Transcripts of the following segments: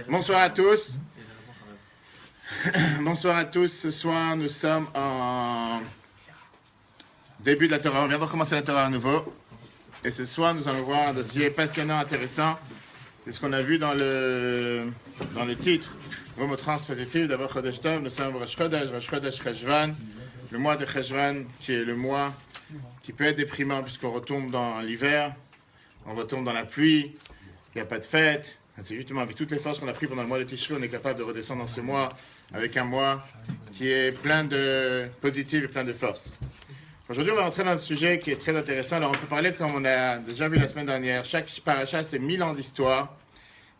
Bonsoir à tous. Bonsoir à tous. Ce soir, nous sommes en début de la Torah. On vient de recommencer la Torah à nouveau. Et ce soir, nous allons voir un dossier passionnant, intéressant. C'est ce qu'on a vu dans le titre. Remontrance positive. D'abord, Chodesh Tov. Nous sommes Rosh Chodesh Cheshvan. Le mois de Cheshvan, qui est le mois qui peut être déprimant puisqu'on retombe dans l'hiver, on retombe dans la pluie, il n'y a pas de fête. C'est justement avec toutes les forces qu'on a prises pendant le mois de Tishri, on est capable de redescendre dans ce mois avec un mois qui est plein de positif et plein de force. Aujourd'hui, on va rentrer dans un sujet qui est très intéressant. Alors, on peut parler, comme on a déjà vu la semaine dernière, chaque paracha, c'est 1000 ans d'histoire.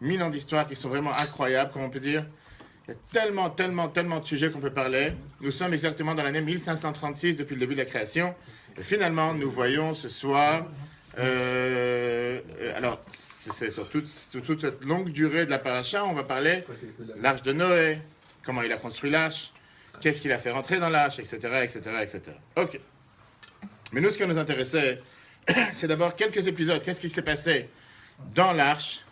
1000 ans d'histoire qui sont vraiment incroyables, comme on peut dire. Il y a tellement de sujets qu'on peut parler. Nous sommes exactement dans l'année 1536 depuis le début de la création. Et finalement, nous voyons ce soir... alors, c'est sur toute cette longue durée de la paracha, on va parler de l'arche de Noé, comment il a construit l'arche, qu'est-ce qu'il a fait rentrer dans l'arche, etc. Ok. Mais nous, ce qui nous intéressait, c'est d'abord quelques épisodes. Qu'est-ce qui s'est passé dans l'arche,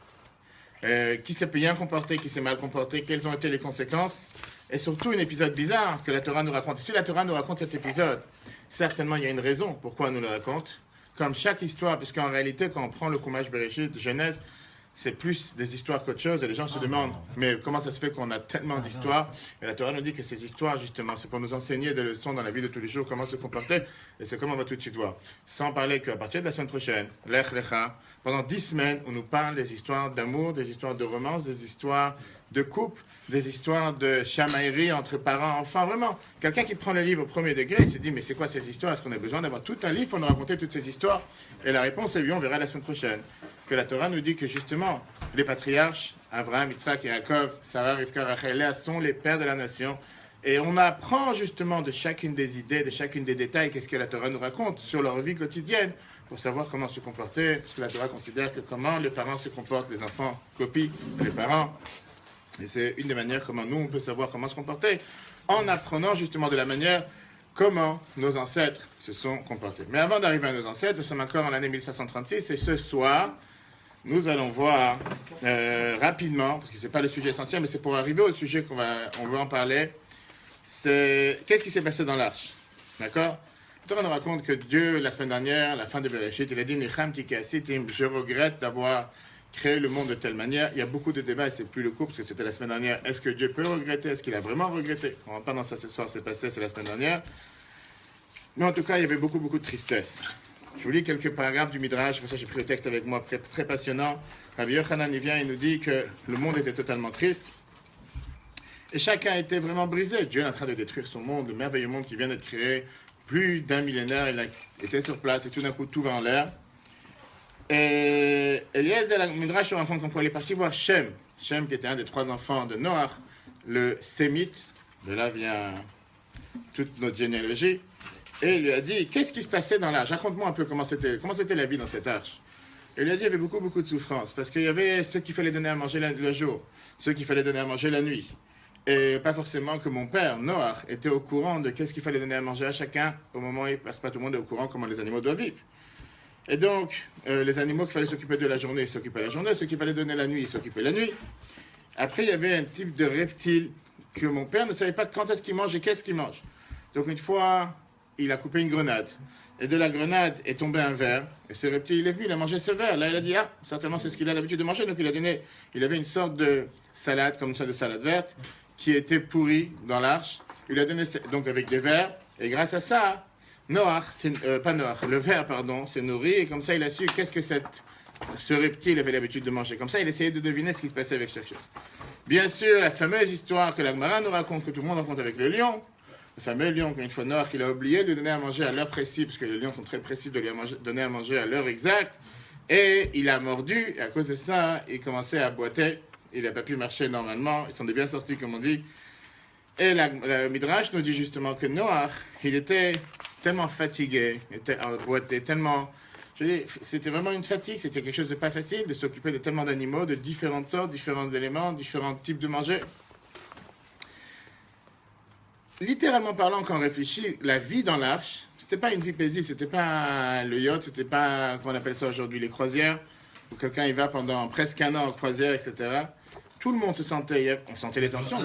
qui s'est bien comporté, qui s'est mal comporté, quelles ont été les conséquences, et surtout un épisode bizarre que la Torah nous raconte. Et si la Torah nous raconte cet épisode, certainement il y a une raison pourquoi elle nous le raconte. Comme chaque histoire, puisqu'en réalité, quand on prend le Chumash Bereshit de Genèse, c'est plus des histoires qu'autre chose, et les gens se demandent, mais comment ça se fait qu'on a tellement d'histoires? Et la Torah nous dit que ces histoires, justement, c'est pour nous enseigner des leçons dans la vie de tous les jours, comment se comporter, et c'est comme on va tout de suite voir. Sans parler qu'à partir de la semaine prochaine, Lech Lecha, pendant 10 semaines, on nous parle des histoires d'amour, des histoires de romance, des histoires de couple, des histoires de chamaillerie entre parents, enfants, vraiment. Quelqu'un qui prend le livre au premier degré, il se dit, mais c'est quoi ces histoires? Est-ce qu'on a besoin d'avoir tout un livre pour nous raconter toutes ces histoires? Et la réponse est oui, on verra la semaine prochaine. Que la Torah nous dit que justement, les patriarches, Abraham, Yitzhak, Yaakov, Sarah, Rivka, Rachel, Léa, sont les pères de la nation. Et on apprend justement de chacune des idées, de chacune des détails, qu'est-ce que la Torah nous raconte sur leur vie quotidienne, pour savoir comment se comporter, parce que la Torah considère que comment les parents se comportent, les enfants copient les parents. Et c'est une des manières comment nous, on peut savoir comment se comporter, en apprenant justement de la manière comment nos ancêtres se sont comportés. Mais avant d'arriver à nos ancêtres, nous sommes encore en l'année 1536, et ce soir, nous allons voir rapidement, parce que ce n'est pas le sujet essentiel, mais c'est pour arriver au sujet qu'on veut en parler, c'est qu'est-ce qui s'est passé dans l'arche. D'accord? On nous raconte que Dieu, la semaine dernière, à la fin de Bereshit, il a dit « Nicham tiki asitim » je regrette d'avoir créé le monde de telle manière. Il y a beaucoup de débats, et c'est plus le coup, parce que c'était la semaine dernière. Est-ce que Dieu peut le regretter? Est-ce qu'il a vraiment regretté? On ne va pas dans ça ce soir, c'est passé, c'est la semaine dernière. Mais en tout cas, il y avait beaucoup de tristesse. Je vous lis quelques paragraphes du Midrash, pour ça j'ai pris le texte avec moi, très passionnant. Rabbi Yochanan, il vient et nous dit que le monde était totalement triste. Et chacun était vraiment brisé. Dieu est en train de détruire son monde, le merveilleux monde qui vient d'être créé. Plus d'un millénaire, il était sur place et tout d'un coup, tout va en l'air. Et Eliezer, le Midrash, on raconte qu'on est parti voir Shem. Shem, qui était un des 3 enfants de Noach, le Sémite. De là vient toute notre généalogie. Et il lui a dit, qu'est-ce qui se passait dans l'arche? Raconte-moi un peu comment c'était la vie dans cette arche. Et il lui a dit, il y avait beaucoup de souffrance. Parce qu'il y avait ceux qu'il fallait donner à manger le jour, ceux qu'il fallait donner à manger la nuit. Et pas forcément que mon père, Noach, était au courant de qu'est-ce qu'il fallait donner à manger à chacun au moment où pas tout le monde est au courant comment les animaux doivent vivre. Et donc, les animaux qu'il fallait s'occuper de la journée, ils s'occupaient la journée, ceux qu'il fallait donner la nuit, ils s'occupaient la nuit. Après, il y avait un type de reptile que mon père ne savait pas quand est-ce qu'il mange et qu'est-ce qu'il mange. Donc une fois, il a coupé une grenade. Et de la grenade est tombé un ver. Et ce reptile, il est venu, il a mangé ce ver. Là, il a dit, ah, certainement c'est ce qu'il a l'habitude de manger. Donc il avait une sorte de salade, comme une sorte de salade verte, qui était pourrie dans l'arche. Il a donné, donc avec des vers. Et grâce à ça, le ver, s'est nourri. Et comme ça, il a su qu'est-ce que ce reptile avait l'habitude de manger. Comme ça, il essayait de deviner ce qui se passait avec chaque chose. Bien sûr, la fameuse histoire que la Gemara nous raconte, que tout le monde raconte avec le lion. Le fameux lion, qu'une fois Noach, il a oublié de donner à manger à l'heure précise, parce que les lions sont très précis de lui donner à manger à l'heure exacte. Et il a mordu, et à cause de ça, il commençait à boiter. Il n'a pas pu marcher normalement. Il s'en est bien sorti, comme on dit. Et la Midrash nous dit justement que Noach, il était tellement fatigué, il était boité, tellement... Je dis, c'était vraiment une fatigue, c'était quelque chose de pas facile de s'occuper de tellement d'animaux, de différentes sortes, différents éléments, différents types de manger. Littéralement parlant, quand on réfléchit, la vie dans l'arche, c'était pas une vie paisible, c'était pas le yacht, c'était pas, comment on appelle ça aujourd'hui, les croisières. où quelqu'un y va pendant presque un an en croisière, etc. Tout le monde se sentait, on sentait les tensions.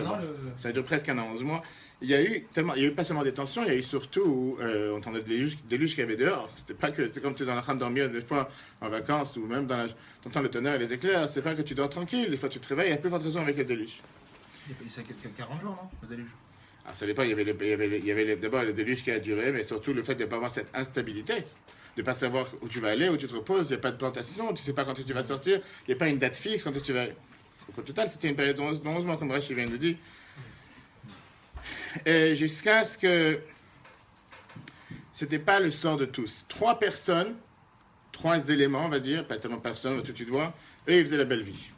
Ça dure presque un an, 11 mois. Il y a eu pas seulement des tensions, il y a eu surtout, on entendait des luges qu'il y avait dehors. C'était pas que, c'est comme tu es dans la train de dormir des fois en vacances ou même dans t'entends le tonnerre et les éclairs, c'est pas que tu dors tranquille, des fois tu te réveilles, il n'y a plus forte raison avec les déluges. Ça a quelqu'un 40 jours, non, le déluge? Alors ça dépend, il y avait d'abord le déluge qui a duré, mais surtout le fait de ne pas avoir cette instabilité, de ne pas savoir où tu vas aller, où tu te reposes, il n'y a pas de plantation, tu ne sais pas quand tu vas sortir, il n'y a pas une date fixe quand tu vas... Au total, c'était une période de 11 mois, comme Rachid vient de dire. Et jusqu'à ce que c'était pas le sort de tous. 3 personnes, 3 éléments, on va dire, pas tellement personnes, tout de suite voir, eux, ils faisaient la belle vie.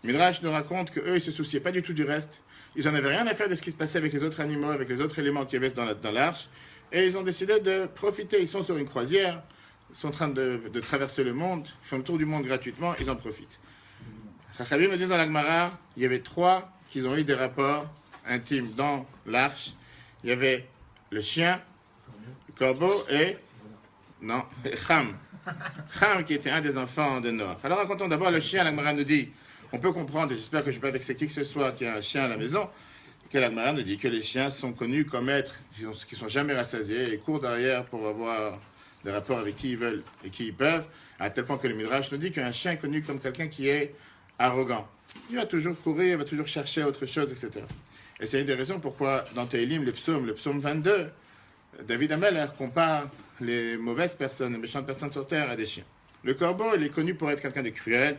Midrash nous raconte qu'eux, ils se souciaient pas du tout du reste. Ils en avaient rien à faire de ce qui se passait avec les autres animaux, avec les autres éléments qui y avait dans l'arche. Et ils ont décidé de profiter. Ils sont sur une croisière, ils sont en train de traverser le monde, ils font le tour du monde gratuitement, ils en profitent. Chachamim me dit dans la Gemara, il y avait 3 qui ont eu des rapports intimes dans l'arche. Il y avait le chien, le corbeau et... Non, Cham. Cham qui était un des enfants de Noach. Alors racontons d'abord le chien, la Gemara nous dit, on peut comprendre, et j'espère que je ne vais pas vexer qui que ce soit qui a un chien à la maison, que la Gemara nous dit que les chiens sont connus comme êtres qui ne sont jamais rassasiés et courent derrière pour avoir des rapports avec qui ils veulent et qui ils peuvent, à tel point que le Midrash nous dit qu'un chien est connu comme quelqu'un qui est arrogant. Il va toujours courir, il va toujours chercher autre chose, etc. Et c'est une des raisons pourquoi dans Tehillim, le psaume 22, David Ameller compare les mauvaises personnes, les méchantes personnes sur terre à des chiens. Le corbeau, il est connu pour être quelqu'un de cruel.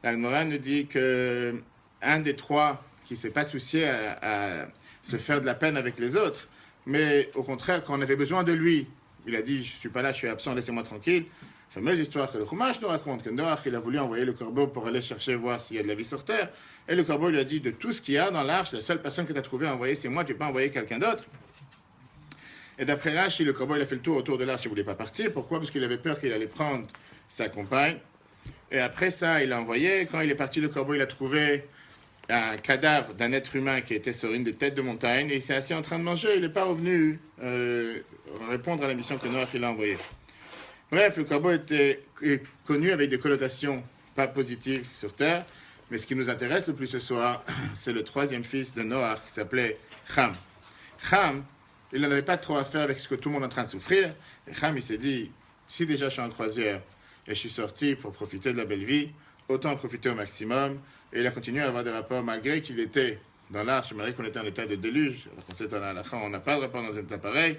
La Gemara nous dit que un des 3 qui ne s'est pas soucié à se faire de la peine avec les autres, mais au contraire, quand on avait besoin de lui, il a dit, je ne suis pas là, je suis absent, laissez-moi tranquille. Fameuse histoire que le Chumash nous raconte, que Noach, il a voulu envoyer le corbeau pour aller chercher, voir s'il y a de la vie sur terre, et le corbeau lui a dit, de tout ce qu'il y a dans l'arche, la seule personne que tu as trouvé à envoyer, c'est moi, tu ne peux pas envoyer quelqu'un d'autre. Et d'après Rashi, le corbeau, il a fait le tour autour de l'arche, il ne voulait pas partir. Pourquoi? Parce qu'il avait peur qu'il allait prendre sa compagne. Et après ça, il a envoyé. Quand il est parti, le corbeau, il a trouvé un cadavre d'un être humain qui était sur une des têtes de montagne, et il s'est assis en train de manger. Il n'est pas revenu répondre à la mission que Noach il a envoyée. Bref, le corbeau est connu avec des connotations pas positives sur terre, mais ce qui nous intéresse le plus ce soir, c'est le 3e fils de Noach qui s'appelait Cham. Cham, il n'en avait pas trop à faire avec ce que tout le monde est en train de souffrir. Et Cham, il s'est dit, si déjà je suis en croisière et je suis sorti pour profiter de la belle vie, autant en profiter au maximum. Et il a continué à avoir des rapports malgré qu'il était dans l'arche, malgré qu'on était en état de déluge. Alors qu'on sait à la fin, on n'a pas de rapport dans un état pareil.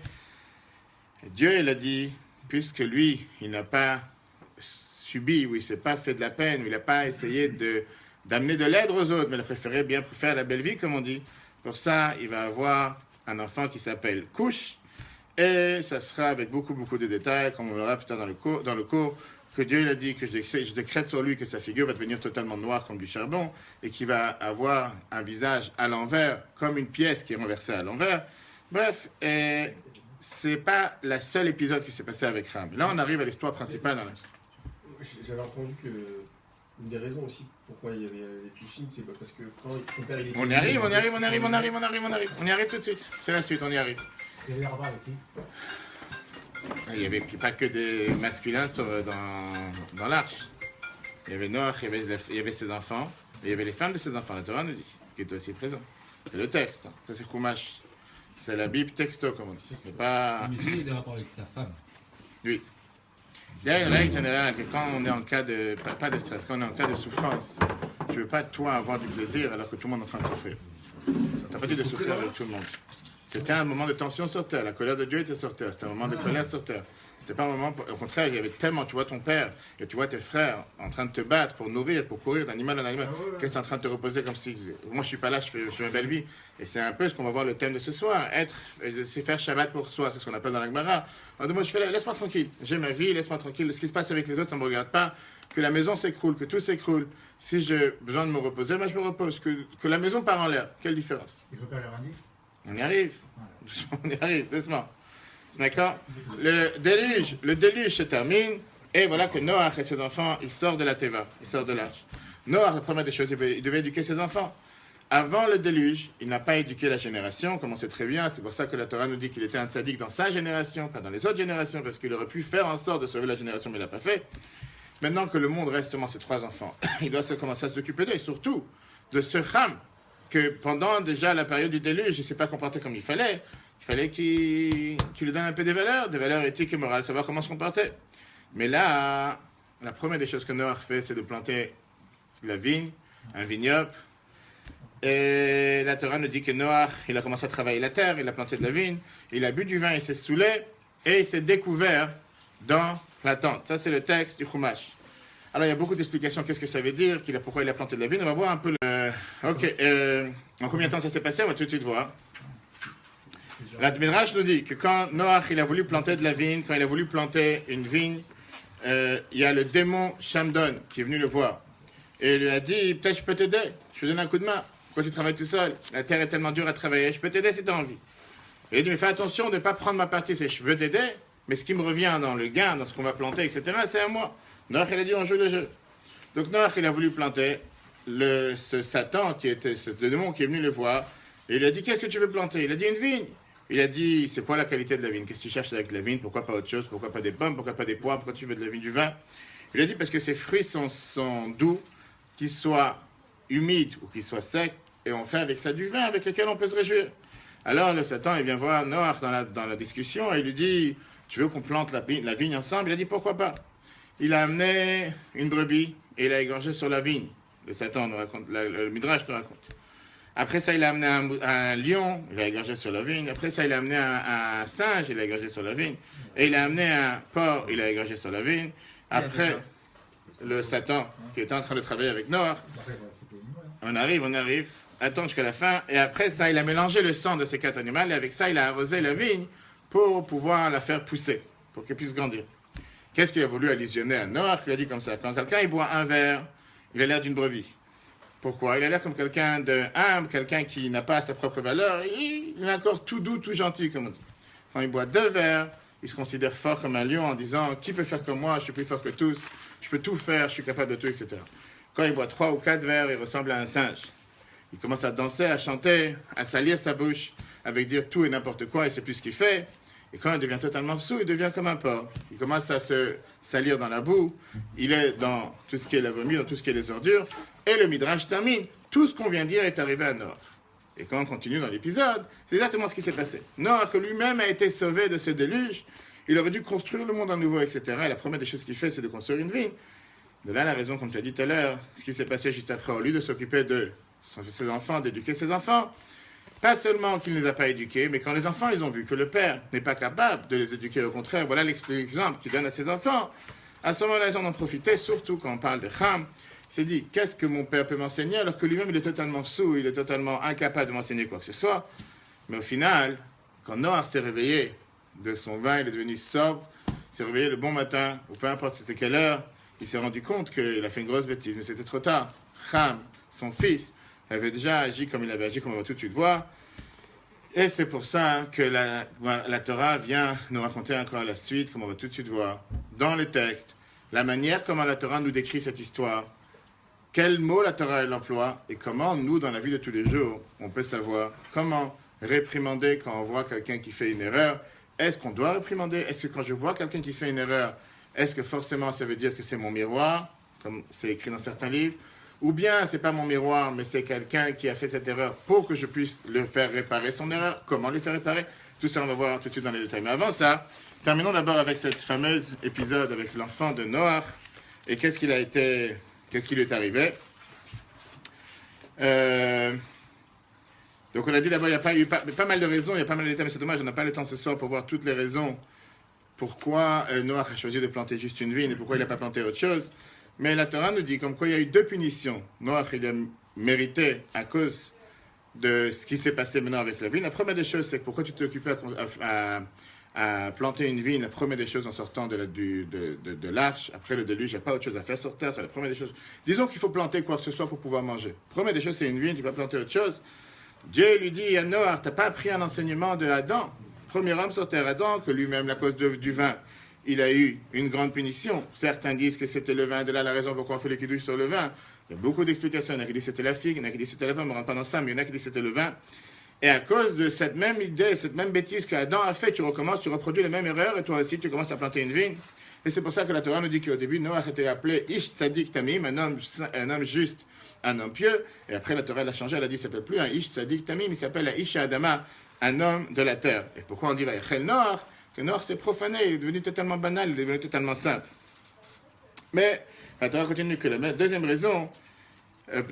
Et Dieu, il a dit, puisque lui, il n'a pas subi, ou il ne s'est pas fait de la peine, ou il n'a pas essayé d'amener de l'aide aux autres, mais il a préféré bien faire la belle vie, comme on dit. Pour ça, il va avoir un enfant qui s'appelle Couche, et ça sera avec beaucoup de détails, comme on verra plus tard dans le cours, que Dieu il a dit que je décrète sur lui que sa figure va devenir totalement noire comme du charbon, et qu'il va avoir un visage à l'envers, comme une pièce qui est renversée à l'envers. Bref, et c'est pas le seul épisode qui s'est passé avec Ram. Là, on arrive à l'histoire principale dans la... J'avais entendu que une des raisons aussi pourquoi il y avait les Tushim, c'est parce que quand son père il était... On y arrive tout de suite. C'est la suite, on y arrive. Il y avait rapport avec qui? Il n'y avait pas que des masculins dans l'arche. Il y avait Noach, il y avait ses enfants, et il y avait les femmes de ses enfants, la Torah nous dit, qui étaient aussi présents. C'est le texte, hein. Ça c'est Chumash. C'est la Bible texto, comme on dit. C'est pas... Mais il y a des rapports avec sa femme. Oui. Il y a une règle générale que quand on est en cas de... Pas de stress, quand on est en cas de souffrance, tu ne veux pas, toi, avoir du plaisir alors que tout le monde est en train de souffrir. Ça t'a pas dit de souffrir avec tout le monde. C'était un moment de tension sur terre. La colère de Dieu était sur terre. C'était un moment de colère sur terre. C'était pas un moment... Au contraire, il y avait tellement... Tu vois ton père et tu vois tes frères en train de te battre pour nourrir, pour courir d'animal en animal. Qu'est-ce que tu es en train de te reposer comme si... Moi, je suis pas là, je fais une belle vie. Et c'est un peu ce qu'on va voir le thème de ce soir. C'est faire Shabbat pour soi. C'est ce qu'on appelle dans la Gemara. Moi, je fais laisse-moi tranquille. J'ai ma vie, laisse-moi tranquille. Ce qui se passe avec les autres, ça ne me regarde pas. Que la maison s'écroule, que tout s'écroule. Si j'ai besoin de me reposer, je me repose. Que la maison part en l'air. Quelle différence? Ils ont pas leur indice. On y arrive. On y arrive, doucement. D'accord? Le déluge se termine, et voilà que Noach et ses enfants, ils sortent de la Teva, ils sortent de l'arche. Noach, la première des choses, il devait éduquer ses enfants. Avant le déluge, il n'a pas éduqué la génération, comme on sait très bien. C'est pour ça que la Torah nous dit qu'il était un tzaddik dans sa génération, pas dans les autres générations, parce qu'il aurait pu faire en sorte de sauver la génération, mais il n'a pas fait. maintenant que le monde reste seulement ses 3 enfants, il doit commencer à s'occuper d'eux, et surtout de ce Ham, que pendant déjà la période du déluge, il ne s'est pas comporté comme il fallait qu'il lui donne un peu des valeurs éthiques et morales, savoir comment se comporter. Mais là, la première des choses que Noach fait, c'est de planter la vigne, un vignoble. Et la Torah nous dit que Noach, il a commencé à travailler la terre, il a planté de la vigne, il a bu du vin, il s'est saoulé, et il s'est découvert dans la tente. Ça, c'est le texte du Chumash. Alors, il y a beaucoup d'explications. Qu'est-ce que ça veut dire? Pourquoi il a planté de la vigne? On va voir un peu le... Ok. En combien de temps ça s'est passé? On va tout de suite voir. La Midrash nous dit que quand Noach, il a voulu planter de la vigne, quand il a voulu planter une vigne, il y a le démon Shamdon qui est venu le voir. Et il lui a dit, peut-être je peux t'aider, je te donne un coup de main. Pourquoi tu travailles tout seul? La terre est tellement dure à travailler, je peux t'aider si tu as envie. Il a dit, mais fais attention de ne pas prendre ma partie, c'est je veux t'aider, mais ce qui me revient dans le gain, dans ce qu'on va planter, etc., c'est à moi. Noach, il a dit, on joue le jeu. Donc Noach, il a voulu planter ce Satan, ce démon qui est venu le voir, et il lui a dit, qu'est-ce que tu veux planter? Il a dit, une vigne. Il a dit, c'est quoi la qualité de la vigne? Qu'est-ce que tu cherches avec la vigne? Pourquoi pas autre chose? Pourquoi pas des pommes? Pourquoi pas des pois? Pourquoi tu veux de la vigne, du vin? Il a dit, parce que ces fruits sont doux, qu'ils soient humides ou qu'ils soient secs, et on fait avec ça du vin avec lequel on peut se réjouir. Alors le Satan, il vient voir Noach dans la discussion, et il lui dit, tu veux qu'on plante la vigne ensemble? Il a dit, pourquoi pas? Il a amené une brebis, et il a égorgé sur la vigne. Le Satan nous raconte, le Midrash nous raconte. Après ça, il a amené un lion, il a égorgé sur la vigne. Après ça, il a amené un singe, il a égorgé sur la vigne. Et il a amené un porc, il a égorgé sur la vigne. Après, le Satan, qui était en train de travailler avec Noach, on arrive, attends jusqu'à la fin. Et après ça, il a mélangé le sang de ces 4 animaux. Et avec ça, il a arrosé la vigne pour pouvoir la faire pousser, pour qu'elle puisse grandir. Qu'est-ce qu'il a voulu allusionner à Noach? Il a dit comme ça, quand quelqu'un il boit un verre, il a l'air d'une brebis. Pourquoi? Il a l'air comme quelqu'un de humble, quelqu'un qui n'a pas sa propre valeur. Il est encore tout doux, tout gentil, comme on dit. Quand il boit 2 verres, il se considère fort comme un lion en disant « Qui peut faire comme moi? Je suis plus fort que tous. Je peux tout faire, je suis capable de tout, etc. » Quand il boit 3 ou 4 verres, il ressemble à un singe. Il commence à danser, à chanter, à salir sa bouche, avec dire tout et n'importe quoi, il ne sait plus ce qu'il fait. Et quand il devient totalement sous, il devient comme un porc. Il commence à se salir dans la boue. Il est dans tout ce qui est la vomi, dans tout ce qui est les ordures. Et le Midrash termine. Tout ce qu'on vient de dire est arrivé à Noach. Et quand on continue dans l'épisode, c'est exactement ce qui s'est passé. Noach lui-même a été sauvé de ce déluge. Il aurait dû construire le monde à nouveau, etc. Et la première des choses qu'il fait, c'est de construire une vigne. De là, la raison, comme tu as dit tout à l'heure, ce qui s'est passé juste après, au lieu de s'occuper de ses enfants, d'éduquer ses enfants, pas seulement qu'il ne les a pas éduqués, mais quand les enfants, ils ont vu que le père n'est pas capable de les éduquer, au contraire, voilà l'exemple qu'il donne à ses enfants. À ce moment-là, ils en ont profité, surtout quand on parle de Ham. Il s'est dit, qu'est-ce que mon père peut m'enseigner, alors que lui-même, il est totalement saoul, il est totalement incapable de m'enseigner quoi que ce soit. Mais au final, quand Noach s'est réveillé de son vin, il est devenu sobre, il s'est réveillé le bon matin, ou peu importe c'était quelle heure, il s'est rendu compte qu'il a fait une grosse bêtise, mais c'était trop tard. Ham, son fils, avait déjà agi comme il avait agi, comme on va tout de suite voir. Et c'est pour ça que la Torah vient nous raconter encore la suite, comme on va tout de suite voir, dans le texte, la manière comment la Torah nous décrit cette histoire, quel mot la Torah elle emploie, et comment nous, dans la vie de tous les jours, on peut savoir comment réprimander quand on voit quelqu'un qui fait une erreur. Est-ce qu'on doit réprimander? Est-ce que quand je vois quelqu'un qui fait une erreur, est-ce que forcément ça veut dire que c'est mon miroir, comme c'est écrit dans certains livres? Ou bien, c'est pas mon miroir, mais c'est quelqu'un qui a fait cette erreur pour que je puisse le faire réparer son erreur. Comment le faire réparer? Tout ça, on va voir tout de suite dans les détails. Mais avant ça, terminons d'abord avec cette fameuse épisode avec l'enfant de Noach. Et qu'est-ce qui lui est arrivé? Donc, on a dit d'abord, il y a eu pas mal de raisons, il y a pas mal de détails, mais c'est dommage, on n'a pas le temps ce soir pour voir toutes les raisons pourquoi Noach a choisi de planter juste une vigne et pourquoi il n'a pas planté autre chose. Mais la Torah nous dit comme quoi il y a eu 2 punitions. Noach, il a mérité à cause de ce qui s'est passé maintenant avec la vigne. La première des choses, c'est que pourquoi tu t'es occupé à planter une vigne. La première des choses en sortant de l'arche, après le déluge, il n'y a pas autre chose à faire sur terre, c'est la première des choses. Disons qu'il faut planter quoi que ce soit pour pouvoir manger. La première des choses, c'est une vigne, tu vas planter autre chose. Dieu lui dit à Noach, tu n'as pas appris un enseignement de Adam, premier homme sur terre, Adam, que lui-même, la cause du vin, il a eu une grande punition. Certains disent que c'était le vin, de là la raison pourquoi on fait les kidouches sur le vin. Il y a beaucoup d'explications. Il y en a qui disent que c'était la figue, il y en a qui disent que c'était la pomme, on ne rentre pas dans ça, mais il y en a qui disent que c'était le vin. Et à cause de cette même idée, cette même bêtise qu'Adam a fait, tu recommences, tu reproduis la même erreur, et toi aussi tu commences à planter une vigne. Et c'est pour ça que la Torah nous dit qu'au début, Noach était appelé Ish Tzadik Tamim, un homme juste, un homme pieux. Et après, la Torah l'a changé, elle a dit, il ne s'appelle plus un Ish Tzadik Tamim, il s'appelle un Ish Adama, un homme de la terre. Et pourquoi on dit Vayechel Noach? Que Noach s'est profané, il est devenu totalement banal, il est devenu totalement simple. Mais la Torah continue que la deuxième raison,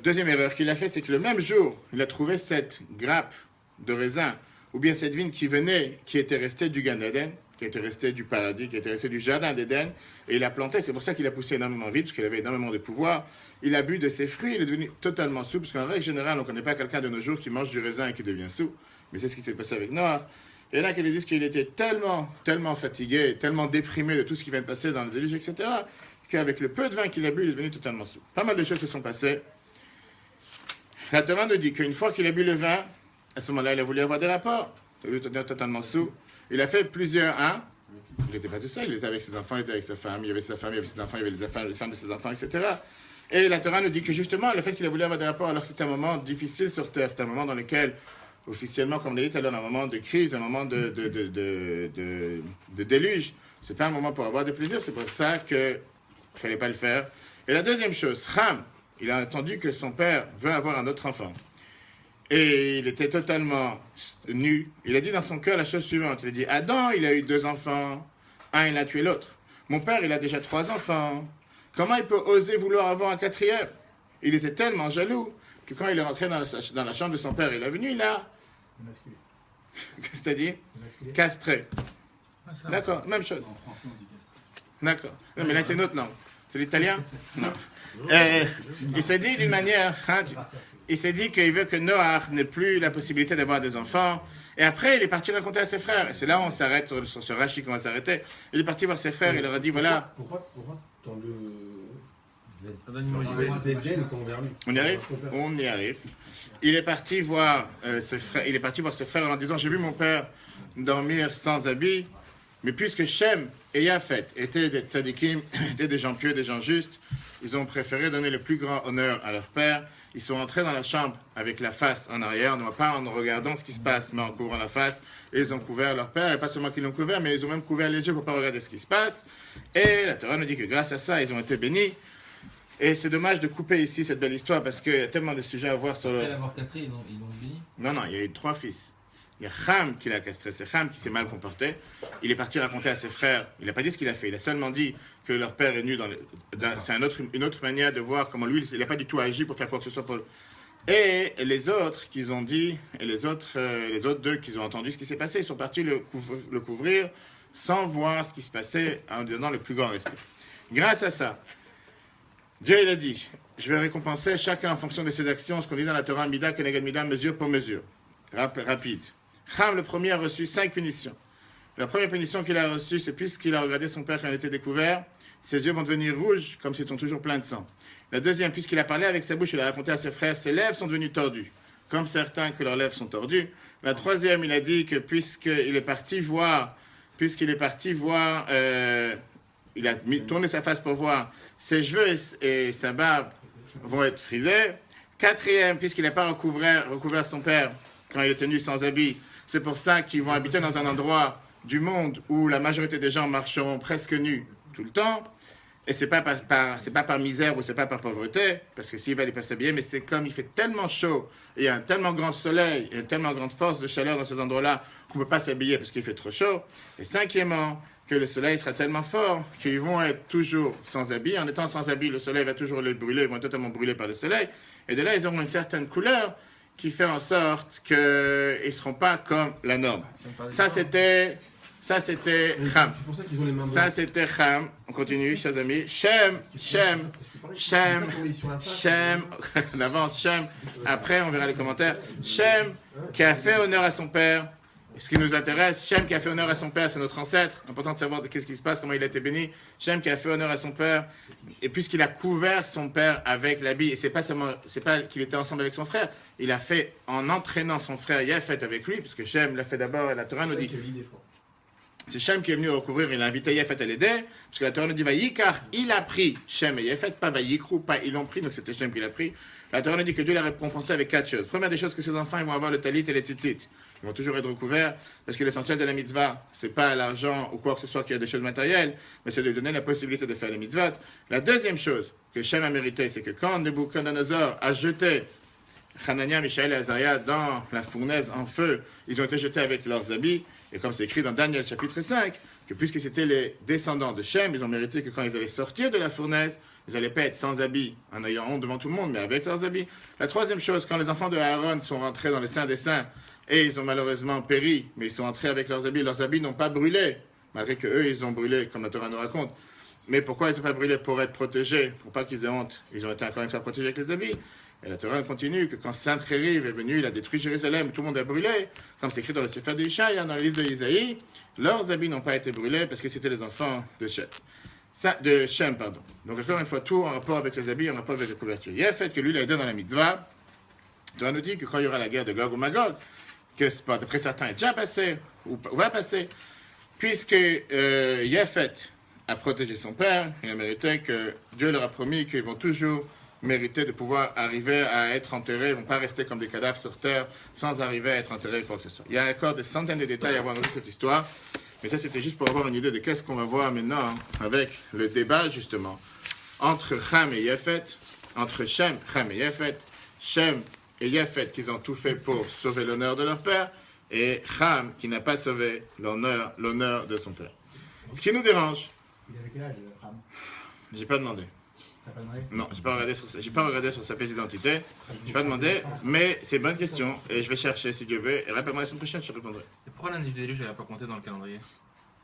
deuxième erreur qu'il a fait, c'est que le même jour, il a trouvé cette grappe de raisin, ou bien cette vigne qui venait, qui était restée du Gan Eden, qui était restée du paradis, qui était restée du jardin d'Éden, et il a planté, c'est pour ça qu'il a poussé énormément vite, parce qu'il avait énormément de pouvoir. Il a bu de ses fruits, il est devenu totalement saoul, parce qu'en règle générale, on ne connaît pas quelqu'un de nos jours qui mange du raisin et qui devient saoul. Mais c'est ce qui s'est passé avec Noach. Et là, qu'ils disent qu'il était tellement fatigué, tellement déprimé de tout ce qui vient de passer dans le déluge, etc., qu'avec le peu de vin qu'il a bu, il est devenu totalement saoul. Pas mal de choses se sont passées. La Torah nous dit qu'une fois qu'il a bu le vin, à ce moment-là, il a voulu avoir des rapports. Il est devenu totalement saoul. Il a fait plusieurs, il n'était pas tout seul, il était avec ses enfants, il était avec sa femme, il y avait sa femme, il y avait ses enfants, il y avait les femmes de ses enfants, etc. Et la Torah nous dit que justement, le fait qu'il a voulu avoir des rapports, alors que c'était un moment difficile sur Terre, c'était un moment dans lequel, officiellement, comme on l'a dit, alors un moment de crise, un moment de déluge. C'est pas un moment pour avoir de plaisir, c'est pour ça qu'il ne fallait pas le faire. Et la deuxième chose, Ham, il a entendu que son père veut avoir un autre enfant. Et il était totalement nu. Il a dit dans son cœur la chose suivante. Il a dit, Adam, il a eu 2 enfants. Un, il a tué l'autre. Mon père, il a déjà 3 enfants. Comment il peut oser vouloir avoir un 4e? Il était tellement jaloux que quand il est rentré dans la chambre de son père, il est venu, il a... Qu'est-ce que t'as dit? Castré. D'accord, même chose. En français, on dit castré. D'accord. Non, mais là, c'est une autre langue. C'est l'italien? Non. Il s'est dit d'une manière... il s'est dit qu'il veut que Noach n'ait plus la possibilité d'avoir des enfants. Et après, il est parti raconter à ses frères. Et c'est là où on s'arrête sur ce Rashi qu'on va s'arrêter. Il est parti voir ses frères, il leur a dit, voilà... Pourquoi dans Animosité. d'Éden qu'on vers lui? On y arrive? On y arrive. Il est parti voir ses frères en leur disant, j'ai vu mon père dormir sans habit, mais puisque Shem et Yafet étaient des tzadikim, étaient des gens pieux, des gens justes, ils ont préféré donner le plus grand honneur à leur père. Ils sont entrés dans la chambre avec la face en arrière, non pas en regardant ce qui se passe, mais en couvrant la face. Et ils ont couvert leur père, et pas seulement qu'ils l'ont couvert, mais ils ont même couvert les yeux pour ne pas regarder ce qui se passe. Et la Torah nous dit que grâce à ça, ils ont été bénis. Et c'est dommage de couper ici cette belle histoire, parce qu'il y a tellement de sujets à voir sur le... Après l'avoir castré, ils l'ont béni. Non, il y a eu 3 fils. Il y a Ham qui l'a castré, c'est Ham qui s'est mal comporté. Il est parti raconter à ses frères, il n'a pas dit ce qu'il a fait, il a seulement dit que leur père est nu c'est une autre manière de voir comment lui, il n'a pas du tout agi pour faire quoi que ce soit pour... Et les autres qu'ils ont dit, et les autres 2 qu'ils ont entendu ce qui s'est passé, ils sont partis le couvrir sans voir ce qui se passait en donnant le plus grand respect. Grâce à ça, Dieu il a dit, je vais récompenser chacun en fonction de ses actions, ce qu'on dit dans la Torah, Mida, Keneged Mida, mesure pour mesure. Rapide. Ham, le premier, a reçu 5 punitions. La première punition qu'il a reçue, c'est puisqu'il a regardé son père quand il était découvert, ses yeux vont devenir rouges comme s'ils sont toujours pleins de sang. La deuxième, puisqu'il a parlé avec sa bouche, il a raconté à ses frères, ses lèvres sont devenues tordues, comme certains que leurs lèvres sont tordues. La troisième, il a dit que puisqu'il est parti voir, il a tourné sa face pour voir, ses cheveux et sa barbe vont être frisés. Quatrième, puisqu'il n'a pas recouvert son père quand il était nu sans habit, c'est pour ça qu'ils vont habiter dans un endroit du monde où la majorité des gens marcheront presque nus tout le temps. Et c'est pas par misère ou c'est pas par pauvreté, parce que s'ils veulent, ils peuvent s'habiller, mais c'est comme il fait tellement chaud, et il y a un tellement grand soleil, et une tellement grande force de chaleur dans ces endroits-là, qu'on ne peut pas s'habiller parce qu'il fait trop chaud. Et cinquièmement, que le soleil sera tellement fort qu'ils vont être toujours sans habit. En étant sans habit, le soleil va toujours les brûler, ils vont être totalement brûlés par le soleil. Et de là, ils auront une certaine couleur qui fait en sorte qu'ils ne seront pas comme la norme. Ça, c'était Ham. C'est pour ça qu'ils ont les mains blanches. Ça, c'était Ham. On continue, chers amis. Shem. On avance, Shem. Après, on verra les commentaires. Shem, qui a fait honneur à son père. Ce qui nous intéresse, Shem qui a fait honneur à son père, c'est notre ancêtre. Important de savoir qu'est-ce qui se passe, comment il a été béni. Shem qui a fait honneur à son père, et puisqu'il a couvert son père avec l'habit, et c'est pas qu'il était ensemble avec son frère, il a fait en entraînant son frère Yafet avec lui, puisque Shem l'a fait d'abord, et la Torah nous dit. C'est Shem qui est venu recouvrir, il a invité Yafet à l'aider, parce que la Torah nous dit Vayikar, il a pris Shem et Yafet, pas Vayikrou, pas ils l'ont pris, donc c'était Shem qui l'a pris. La Torah nous dit que Dieu l'a récompensé avec 4 choses. Première des choses, que ces enfants ils vont avoir le talit et les tzitzit. Ils vont toujours être recouverts, parce que l'essentiel de la mitzvah, c'est pas l'argent ou quoi que ce soit qui a des choses matérielles, mais c'est de donner la possibilité de faire les mitzvot. La deuxième chose que Shem a mérité, c'est que quand Nebuchadnezzar a jeté Hanania, Mishaël et Azaria dans la fournaise en feu, ils ont été jetés avec leurs habits, et comme c'est écrit dans Daniel chapitre 5, que puisque c'était les descendants de Shem, ils ont mérité que quand ils allaient sortir de la fournaise, ils n'allaient pas être sans habits, en ayant honte devant tout le monde, mais avec leurs habits. La troisième chose, quand les enfants de Aaron sont rentrés dans les saints des saints, et ils ont malheureusement péri, mais ils sont entrés avec leurs habits n'ont pas brûlé, malgré qu'eux, ils ont brûlé, comme la Torah nous raconte. Mais pourquoi ils n'ont pas brûlé? Pour être protégés, pour pas qu'ils aient honte. Ils ont été encore une fois protégés avec les habits. Et la Torah continue que quand Sainte-Rérive est venu, il a détruit Jérusalem, tout le monde a brûlé, comme c'est écrit dans le Sefer de Ishaïa, dans le livre de Isaïe, leurs habits n'ont pas été brûlés parce que c'était les enfants de Shem. Donc encore une fois, tout en rapport avec les habits, en rapport avec les couvertures. Il y a le fait que lui, il a aidé dans la mitzvah. La Torah nous dit que quand il y aura la guerre de Gog ou Magog, que d'après certains est déjà passé, ou va passer, puisque Yefet a protégé son père, il a mérité que Dieu leur a promis qu'ils vont toujours mériter de pouvoir arriver à être enterrés, ils ne vont pas rester comme des cadavres sur terre sans arriver à être enterrés, quoi que ce soit. Il y a encore des centaines de détails à voir dans cette histoire, mais ça c'était juste pour avoir une idée de qu'est-ce qu'on va voir maintenant avec le débat justement entre Ham et Yefet, entre Shem, Ham et Yefet, Shem et Yefet qui ont tout fait pour sauver l'honneur de leur père, et Ham qui n'a pas sauvé l'honneur de son père. Ce qui nous dérange... Il avait quel âge, Ham? J'ai pas demandé. T'as pas demandé? Non, j'ai pas regardé sur sa pièce d'identité. J'ai pas demandé, mais c'est une bonne question, et je vais chercher si Dieu veut, et rappelle-moi la semaine prochaine, je te répondrai. Et pourquoi la neige du déluge, elle n'a pas compté dans le calendrier?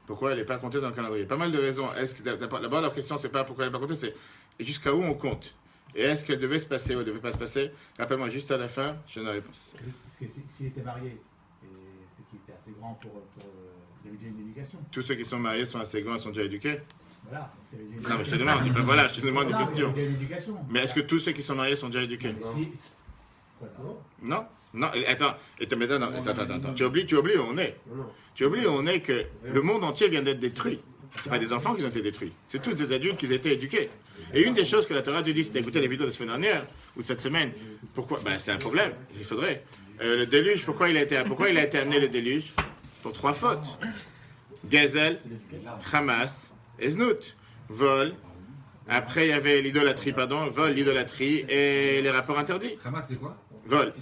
Pourquoi elle n'est pas comptée dans le calendrier? Pas mal de raisons. Est-ce que d'abord la question c'est pas pourquoi elle n'est pas comptée, c'est jusqu'à où on compte. Et est-ce qu'elle devait se passer ou elle ne devait pas se passer? Rappelle-moi juste à la fin, je donne la réponse. Parce que s'il était marié, et c'est qu'il était assez grand pour il avait déjà une éducation. Tous ceux qui sont mariés sont assez grands et sont déjà éduqués. Voilà. Donc, il avait déjà une Non, mais je te éducation. demande, voilà, je te demande une Non, mais il question. avait déjà une éducation. Mais est-ce que tous ceux qui sont mariés sont déjà éduqués? Mais si- voilà. Non? Non, attends, attends. Tu oublies où on est. Tu oublies où on est que le monde entier vient d'être détruit. Ce pas des enfants qui ont été détruits. C'est tous des adultes qui ont été éduqués. Et une des choses que la Torah te dit, si tu as écouté les vidéos de la semaine dernière, ou cette semaine, pourquoi? Ben, c'est un problème, il faudrait. Le déluge, pourquoi il a été amené le déluge? Pour 3 fautes. Gazel, Hamas et Znout. Vol. Après, il y avait l'idolâtrie, vol, l'idolâtrie et les rapports interdits. Hamas, c'est quoi? Vol.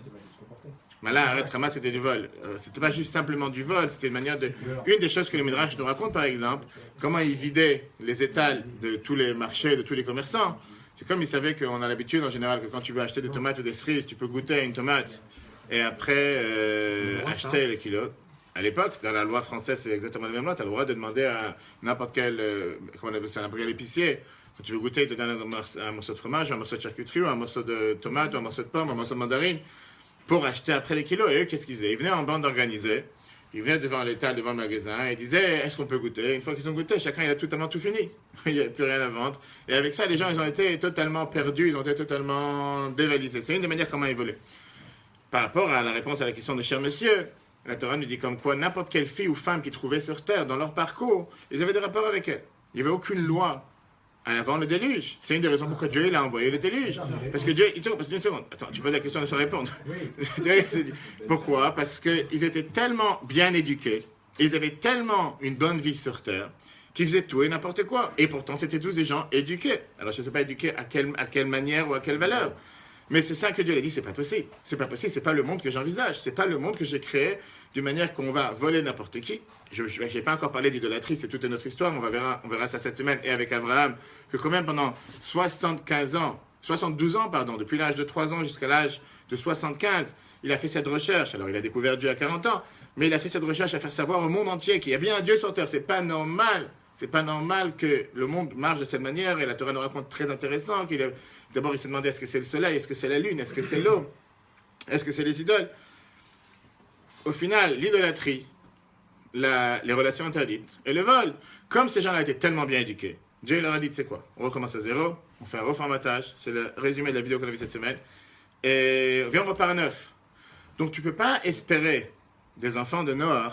Mais là, arrête, Hamas, c'était du vol. C'était pas juste simplement du vol, c'était une manière de... Une des choses que le Midrash nous raconte, par exemple, comment ils vidaient les étals de tous les marchés, de tous les commerçants. C'est comme ils savaient qu'on a l'habitude, en général, que quand tu veux acheter des tomates ou des cerises, tu peux goûter à une tomate et après acheter le kilo. À l'époque, dans la loi française, c'est exactement la même loi. Tu as le droit de demander à n'importe quel, comment on appelle ça, n'importe quel épicier. Quand tu veux goûter, il te donne un morceau de fromage, un morceau de charcuterie, ou un morceau de tomate, ou un morceau de pomme, un morceau de mandarine, pour acheter après les kilos. Et eux, qu'est-ce qu'ils faisaient? Ils venaient en bande organisée, ils venaient devant l'étal, devant le magasin, et ils disaient, est-ce qu'on peut goûter? Une fois qu'ils ont goûté, chacun il a totalement tout fini. Il n'y avait plus rien à vendre. Et avec ça, les gens, ils ont été totalement perdus, ils ont été totalement dévalisés. C'est une des manières comment évoluer. Par rapport à la réponse à la question de cher monsieur, la Torah nous dit comme quoi n'importe quelle fille ou femme qu'ils trouvaient sur terre, dans leur parcours, ils avaient des rapports avec elle. Il n'y avait aucune loi avant le déluge. C'est une des raisons pourquoi Dieu il a envoyé le déluge. Parce que Dieu... Une seconde. Attends, tu poses la question sans répondre. Pourquoi? Parce qu'ils étaient tellement bien éduqués, ils avaient tellement une bonne vie sur terre, qu'ils faisaient tout et n'importe quoi. Et pourtant, c'était tous des gens éduqués. Alors, je ne sais pas éduqués à quelle manière ou à quelle valeur. Mais c'est ça que Dieu a dit, c'est pas possible. C'est pas possible, c'est pas le monde que j'envisage. C'est pas le monde que j'ai créé d'une manière qu'on va voler n'importe qui. Je n'ai pas encore parlé d'idolâtrie, c'est toute une autre histoire. On verra ça cette semaine. Et avec Abraham, que quand même pendant 72 ans, depuis l'âge de 3 ans jusqu'à l'âge de 75, il a fait cette recherche. Alors il a découvert Dieu à 40 ans, mais il a fait cette recherche à faire savoir au monde entier qu'il y a bien un Dieu sur terre. C'est pas normal. C'est pas normal que le monde marche de cette manière. Et la Torah nous raconte très intéressant d'abord, il s'est demandé est-ce que c'est le soleil, est-ce que c'est la lune, est-ce que c'est l'eau, est-ce que c'est les idoles. Au final, l'idolâtrie, les relations interdites et le vol, comme ces gens-là étaient tellement bien éduqués, Dieu leur a dit, tu sais quoi, on recommence à zéro, on fait un reformatage, c'est le résumé de la vidéo qu'on a vue cette semaine, et viens, on repart à neuf. Donc tu ne peux pas espérer des enfants de Noah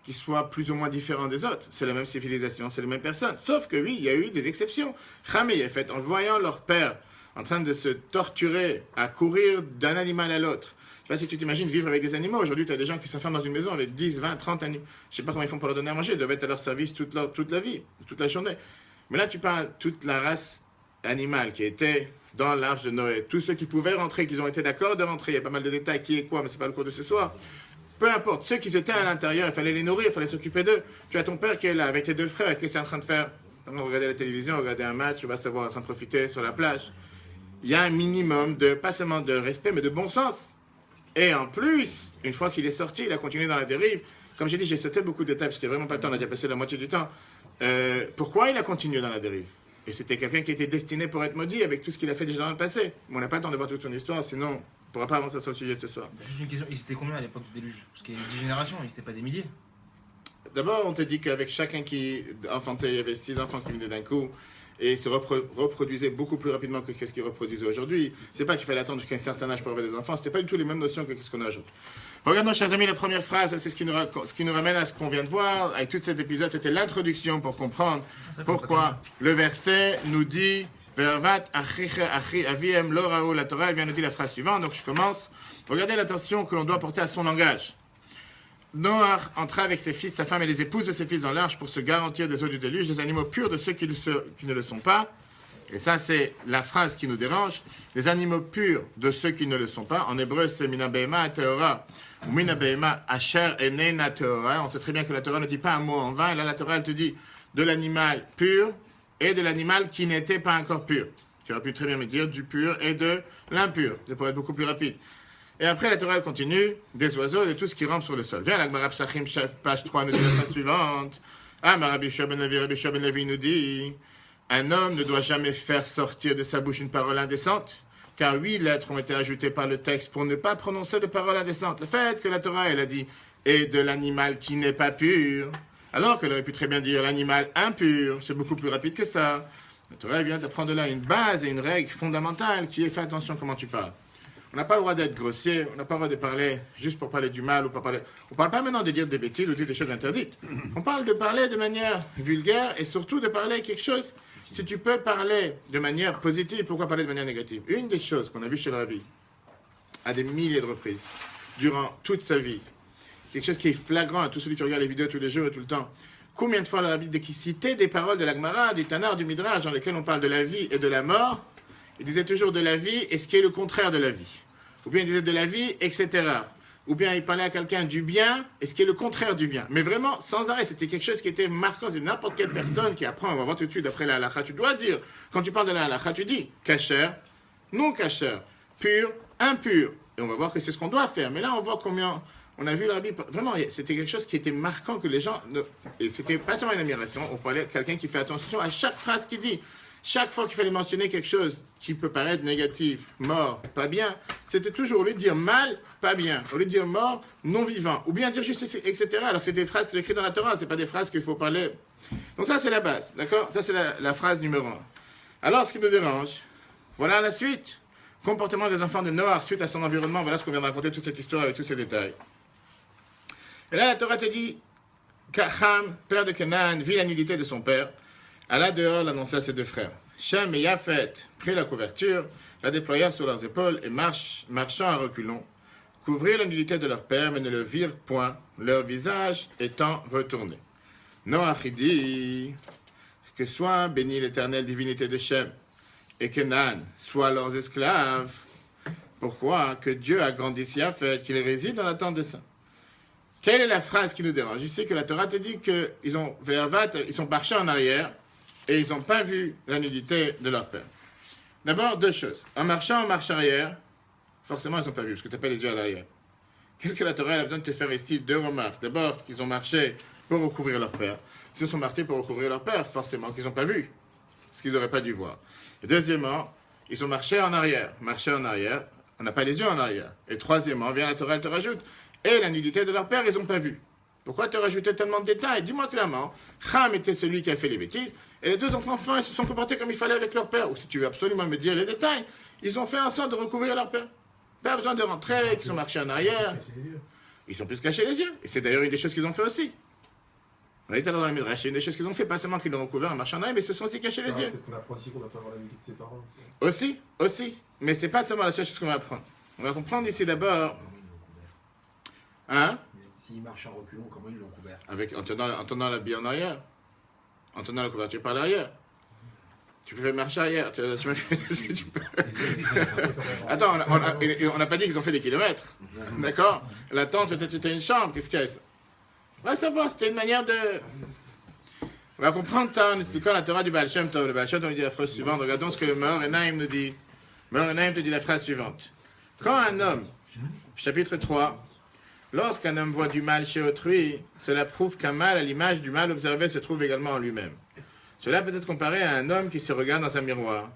qui soient plus ou moins différents des autres. C'est la même civilisation, c'est les mêmes personnes. Sauf que oui, il y a eu des exceptions. Ham et Yefet, en voyant leur père en train de se torturer, à courir d'un animal à l'autre. Je ne sais pas si tu t'imagines vivre avec des animaux. Aujourd'hui, tu as des gens qui s'enferment dans une maison avec 10, 20, 30 animaux. Je ne sais pas comment ils font pour leur donner à manger. Ils doivent être à leur service toute la vie, toute la journée. Mais là, tu parles toute la race animale qui était dans l'arche de Noé. Tous ceux qui pouvaient rentrer, qui ont été d'accord de rentrer. Il y a pas mal de détails, qui est quoi, mais ce n'est pas le cours de ce soir. Peu importe, ceux qui étaient à l'intérieur, il fallait les nourrir, il fallait s'occuper d'eux. Tu as ton père qui est là, avec tes deux frères, qu'est-ce qu'il est en train de faire? Regarder la télévision, regarder un match, on va savoir en train de profiter sur la plage. Il y a un minimum de, pas seulement de respect, mais de bon sens. Et en plus, une fois qu'il est sorti, il a continué dans la dérive. Comme j'ai dit, j'ai sauté beaucoup de détails, parce qu'il n'y a vraiment pas le temps, on a déjà passé la moitié du temps. Pourquoi il a continué dans la dérive? Et c'était quelqu'un qui était destiné pour être maudit avec tout ce qu'il a fait déjà dans le passé. Mais on n'a pas le temps de voir toute son histoire, sinon on ne pourra pas avancer sur le sujet de ce soir. Juste une question, ils étaient combien à l'époque du déluge? Parce qu'il y a eu 10 générations, ils n'étaient pas des milliers. D'abord, on te dit qu'avec chacun qui enfantait, il y avait 6 enfants qui venaient d'un coup et se reproduisaient beaucoup plus rapidement que ce qu'ils reproduisaient aujourd'hui. C'est pas qu'il fallait attendre jusqu'à un certain âge pour avoir des enfants, c'était pas du tout les mêmes notions que ce qu'on a aujourd'hui. Regardons, chers amis, la première phrase, c'est ce qui nous ramène à ce qu'on vient de voir. Avec tout cet épisode, c'était l'introduction pour comprendre pourquoi le verset nous dit Vervat aviem lo ra'u, la Torah, elle vient nous dire la phrase suivante. Donc je commence. Regardez l'attention que l'on doit porter à son langage. Noach entra avec ses fils, sa femme et les épouses de ses fils dans l'arche pour se garantir des eaux du déluge, des animaux purs de ceux qui ne le sont pas. Et ça, c'est la phrase qui nous dérange. Les animaux purs de ceux qui ne le sont pas. En hébreu, c'est mina behema teora ou mina behema asher enena teora. On sait très bien que la Torah ne dit pas un mot en vain. Et là, la Torah, elle te dit de l'animal pur et de l'animal qui n'était pas encore pur. Tu aurais pu très bien me dire du pur et de l'impur. Ça pourrait être beaucoup plus rapide. Et après, la Torah elle continue, des oiseaux et de tout ce qui rampe sur le sol. Viens, la Gemara Psachim, page 3, nous dit la phrase suivante. Ah, Rabbi Shua ben Levi nous dit, un homme ne doit jamais faire sortir de sa bouche une parole indécente, car 8 lettres ont été ajoutées par le texte pour ne pas prononcer de paroles indécentes. Le fait que la Torah, elle a dit, et de l'animal qui n'est pas pur, alors qu'elle aurait pu très bien dire l'animal impur, c'est beaucoup plus rapide que ça. La Torah vient d'apprendre là une base et une règle fondamentale qui est, fais attention comment tu parles. On n'a pas le droit d'être grossier, on n'a pas le droit de parler juste pour parler du mal ou pour parler. On ne parle pas maintenant de dire des bêtises ou de dire des choses interdites. On parle de parler de manière vulgaire et surtout de parler quelque chose. Si tu peux parler de manière positive, pourquoi parler de manière négative? Une des choses qu'on a vu chez le Rabbi à des milliers de reprises durant toute sa vie, quelque chose qui est flagrant à tous ceux qui regardent les vidéos tous les jours et tout le temps. Combien de fois le Rabbi, dès qu'il citait des paroles de la Gemara, du Tanar, du Midrash, dans lesquelles on parle de la vie et de la mort, il disait toujours de la vie et ce qui est le contraire de la vie. Ou bien il disait de la vie, etc. Ou bien il parlait à quelqu'un du bien et ce qui est le contraire du bien. Mais vraiment, sans arrêt, c'était quelque chose qui était marquant. C'est n'importe quelle personne qui apprend, on va voir tout de suite après la halakha, tu dois dire, quand tu parles de la halakha, tu dis kasher, non kasher, pur, impur. Et on va voir que c'est ce qu'on doit faire. Mais là, on voit combien, on a vu le Rabbi, vraiment, c'était quelque chose qui était marquant que les gens, et c'était pas seulement une admiration, on parlait de quelqu'un qui fait attention à chaque phrase qu'il dit. Chaque fois qu'il fallait mentionner quelque chose qui peut paraître négatif, mort, pas bien, c'était toujours au lieu de dire mal, pas bien, au lieu de dire mort, non vivant, ou bien dire juste etc. Alors c'est des phrases qui sont écrites dans la Torah, c'est pas des phrases qu'il faut parler. Donc ça c'est la base, d'accord? Ça c'est la phrase numéro 1. Alors ce qui nous dérange, voilà la suite. Comportement des enfants de Noach suite à son environnement, voilà ce qu'on vient de raconter, toute cette histoire avec tous ces détails. Et là la Torah te dit, Ham, père de Canaan, vit la nudité de son père. Allah dehors l'annonça à ses deux frères. Shem et Yafet prirent la couverture, la déployèrent sur leurs épaules et marchant à reculons, couvrirent la nudité de leur père, mais ne le virent point, leur visage étant retourné. Noach dit que soit béni l'éternelle divinité de Shem et que Nan soit leurs esclaves. Pourquoi? Que Dieu agrandisse Yafet, qu'il réside dans la tente de saint. Quelle est la phrase qui nous dérange? Ici que la Torah te dit qu'ils ont ils sont marchés en arrière et ils n'ont pas vu la nudité de leur père. D'abord, deux choses. En marchant en marche arrière, forcément ils n'ont pas vu, parce que tu n'as pas les yeux à l'arrière. Qu'est-ce que la Torah a besoin de te faire ici? Deux remarques. D'abord, qu'ils ont marché pour recouvrir leur père. S'ils sont marchés pour recouvrir leur père, forcément qu'ils n'ont pas vu, ce qu'ils n'auraient pas dû voir. Et deuxièmement, ils ont marché en arrière. Marché en arrière, on n'a pas les yeux en arrière. Et troisièmement, vient la Torah, elle te rajoute, et la nudité de leur père, ils n'ont pas vu. Pourquoi te rajouter tellement de détails? Dis-moi clairement, Ham était celui qui a fait les bêtises, et les deux autres enfants, ils se sont comportés comme il fallait avec leur père. Ou si tu veux absolument me dire les détails, ils ont fait en sorte de recouvrir leur père. Pas besoin de rentrer, qu'ils sont marchés en arrière. Ils sont plus cachés les yeux. Et c'est d'ailleurs une des choses qu'ils ont fait aussi. On a dit tout à l'heure dans le Midrash, c'est une des choses qu'ils ont fait, pas seulement qu'ils l'ont recouvert en marchant en mais ils se sont aussi cachés les yeux. Peut-être qu'on apprend aussi qu'on doit pas avoir la musique de ses parents. Aussi. Mais c'est pas seulement la seule chose qu'on va apprendre. On va comprendre ici d'abord, hein, S'ils marchent en reculant, comment ils l'ont couvert? en tenant la bille en arrière, en tenant la couverture par l'arrière. Tu peux faire marcher arrière. Tu peux... Attends, on n'a pas dit qu'ils ont fait des kilomètres. D'accord? La tente, peut-être c'était une chambre. Qu'est-ce qu'il y a ça? On va savoir, c'était une manière de... On va comprendre ça en expliquant la Torah du Baal Shem Tov. Le Baal Shem Tov nous dit la phrase suivante. Regardons ce que Meor Enaim nous dit. Meor Enaim te dit la phrase suivante. Quand un homme, chapitre 3, lorsqu'un homme voit du mal chez autrui, cela prouve qu'un mal à l'image du mal observé se trouve également en lui-même. Cela peut être comparé à un homme qui se regarde dans un miroir.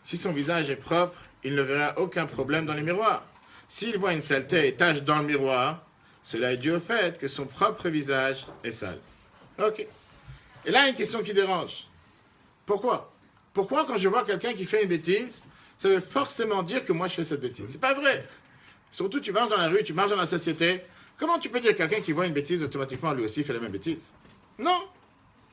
Si son visage est propre, il ne verra aucun problème dans le miroir. S'il voit une saleté et tache dans le miroir, cela est dû au fait que son propre visage est sale. Ok. Et là, une question qui dérange. Pourquoi? Pourquoi quand je vois quelqu'un qui fait une bêtise, ça veut forcément dire que moi je fais cette bêtise? C'est pas vrai. Surtout, tu marches dans la rue, tu marches dans la société. Comment tu peux dire que quelqu'un qui voit une bêtise, automatiquement, lui aussi fait la même bêtise? Non.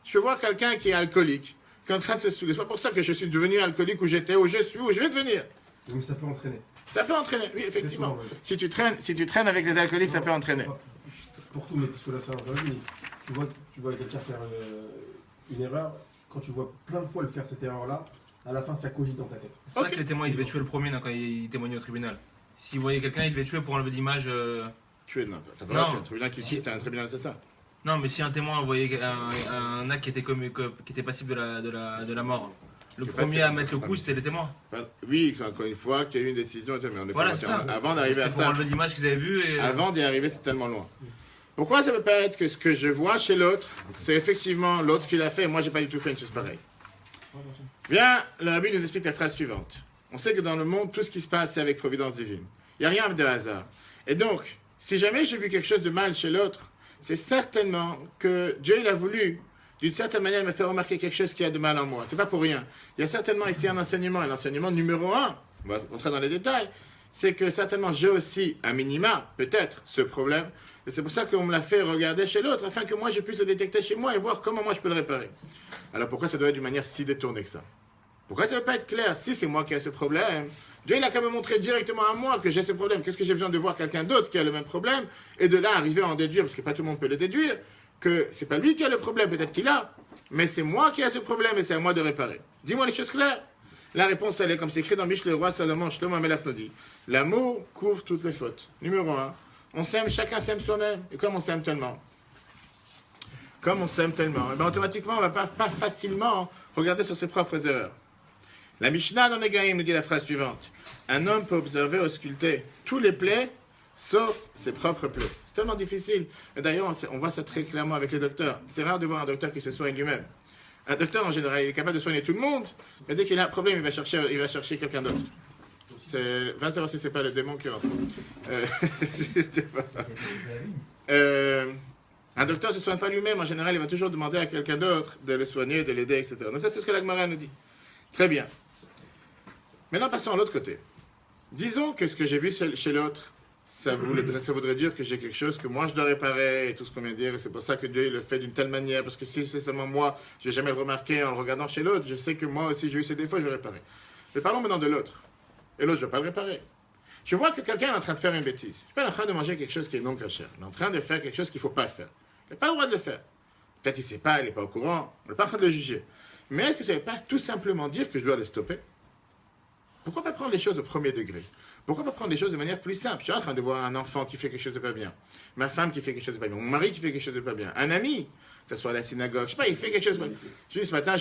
Je peux voir quelqu'un qui est alcoolique, qui est en train de se saouler. C'est pas pour ça que je suis devenu alcoolique, où j'étais, où je suis, où je vais devenir. Mais ça peut entraîner. Ça peut entraîner, oui, effectivement. Souvent, ouais. Si tu traînes avec des alcooliques, ça peut entraîner. Pour tout, mais parce que là, c'est un vrai vie. Tu vois quelqu'un faire une erreur, quand tu vois plein de fois le faire cette erreur-là, à la fin, ça cogite dans ta tête. C'est vrai que les témoins, ils devaient tuer le premier quand il témoignait au tribunal. S'ils voyaient quelqu'un, ils devaient tuer pour enlever l'image. Tu es non, t'as pas Non. un tribunal qui c'est un tribunal assassin. Non, mais si un témoin voyait un acte qui était passible de la mort, le C'est premier pas- à mettre c'est le pas- coup, c'était les témoins. Oui, encore une fois, qu'il y a eu une décision, mais on est Voilà, pas c'est ça. avant d'arriver à C'était pour ça. enlever l'image qu'ils avaient vue. Et... Avant d'y arriver, c'est tellement loin. Pourquoi ça ne peut pas être que ce que je vois chez l'autre, c'est effectivement l'autre qui l'a fait, et moi j'ai pas du tout fait une chose pareille. Bien, le rabbi nous explique la phrase suivante. On sait que dans le monde, tout ce qui se passe, c'est avec providence divine. Il n'y a rien de hasard. Et donc, si jamais j'ai vu quelque chose de mal chez l'autre, c'est certainement que Dieu il a voulu, d'une certaine manière, me faire remarquer quelque chose qui a de mal en moi. C'est pas pour rien. Il y a certainement ici un enseignement, et l'enseignement numéro 1, on va rentrer dans les détails, c'est que certainement j'ai aussi, à minima, peut-être, ce problème. Et c'est pour ça qu'on me l'a fait regarder chez l'autre, afin que moi je puisse le détecter chez moi et voir comment moi je peux le réparer. Alors pourquoi ça doit être d'une manière si détournée que ça? Pourquoi ça ne va pas être clair? Si c'est moi qui ai ce problème, Dieu il a qu'à me montrer directement à moi que j'ai ce problème. Qu'est-ce que j'ai besoin de voir quelqu'un d'autre qui a le même problème? Et de là arriver à en déduire, parce que pas tout le monde peut le déduire, que c'est pas lui qui a le problème, peut-être qu'il a, mais c'est moi qui ai ce problème et c'est à moi de réparer. Dis-moi les choses claires. La réponse elle est comme c'est écrit dans Michel le roi Salomon, Shlomo Amelach nous dit. L'amour couvre toutes les fautes. Numéro 1, on s'aime, chacun s'aime soi-même. Et comme on s'aime tellement, eh ben, automatiquement, on ne va pas facilement regarder sur ses propres erreurs. La Mishnah dans Negaïm nous dit la phrase suivante. Un homme peut observer, ausculter tous les plaies, sauf ses propres plaies. C'est tellement difficile. Et d'ailleurs, on voit ça très clairement avec les docteurs. C'est rare de voir un docteur qui se soigne lui-même. Un docteur, en général, il est capable de soigner tout le monde, mais dès qu'il a un problème, il va chercher quelqu'un d'autre. Va savoir si c'est pas le démon qui rentre. Un docteur ne se soigne pas lui-même, en général, il va toujours demander à quelqu'un d'autre de le soigner, de l'aider, etc. Donc ça, c'est ce que la Gemara nous dit. Très bien. Maintenant, passons à l'autre côté. Disons que ce que j'ai vu chez l'autre, ça voudrait dire que j'ai quelque chose que moi je dois réparer et tout ce qu'on vient de dire, et c'est pour ça que Dieu il le fait d'une telle manière, parce que si c'est seulement moi, je n'ai jamais le remarqué en le regardant chez l'autre, je sais que moi aussi j'ai eu ces défauts, je vais réparer. Mais parlons maintenant de l'autre. Et l'autre, je ne vais pas le réparer. Je vois que quelqu'un est en train de faire une bêtise. Il n'est pas en train de manger quelque chose qui est non cachère. Il est en train de faire quelque chose qu'il ne faut pas faire. Il n'a pas le droit de le faire. Peut-être qu'il ne sait pas, il n'est pas au courant, on n'est pas en train de le juger. Mais est-ce que ça ne veut pas tout simplement dire que je dois le stopper? Pourquoi pas prendre les choses au premier degré? Pourquoi pas prendre les choses de manière plus simple? Je suis en train de voir un enfant qui fait quelque chose de pas bien, ma femme qui fait quelque chose de pas bien, mon mari qui fait quelque chose de pas bien, un ami, que ce soit à la synagogue, je sais pas, il fait quelque chose de pas bien. Je dis, ce matin,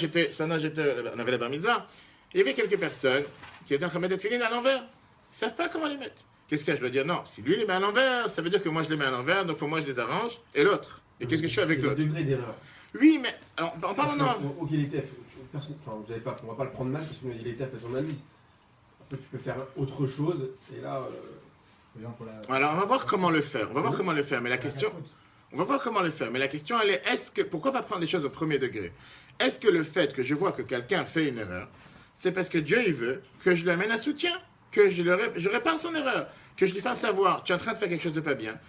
on avait la bar mitzvah, il y avait quelques personnes qui étaient en train de mettre des filines à l'envers. Ils ne savent pas comment les mettre. Qu'est-ce que je dois dire? Non, si lui les met à l'envers, ça veut dire que moi je les mets à l'envers, donc il faut que moi je les arrange, et l'autre. Et qu'est-ce que je fais avec l'autre? Le degré d'erreur. Oui, mais alors, en parlant non. Ok, les TF, on va pas le prendre mal parce que les TF elles sont mal mises. Après, tu peux faire autre chose et là. Alors, on va voir comment le faire. On va voir comment le faire. Mais la question, on va voir comment le faire. Mais la question, elle est, pourquoi pas prendre les choses au premier degré? Est-ce que le fait que je vois que quelqu'un fait une erreur, c'est parce que Dieu il veut que je lui amène un soutien, que je répare son erreur, que je lui fasse savoir, tu es en train de faire quelque chose de pas bien.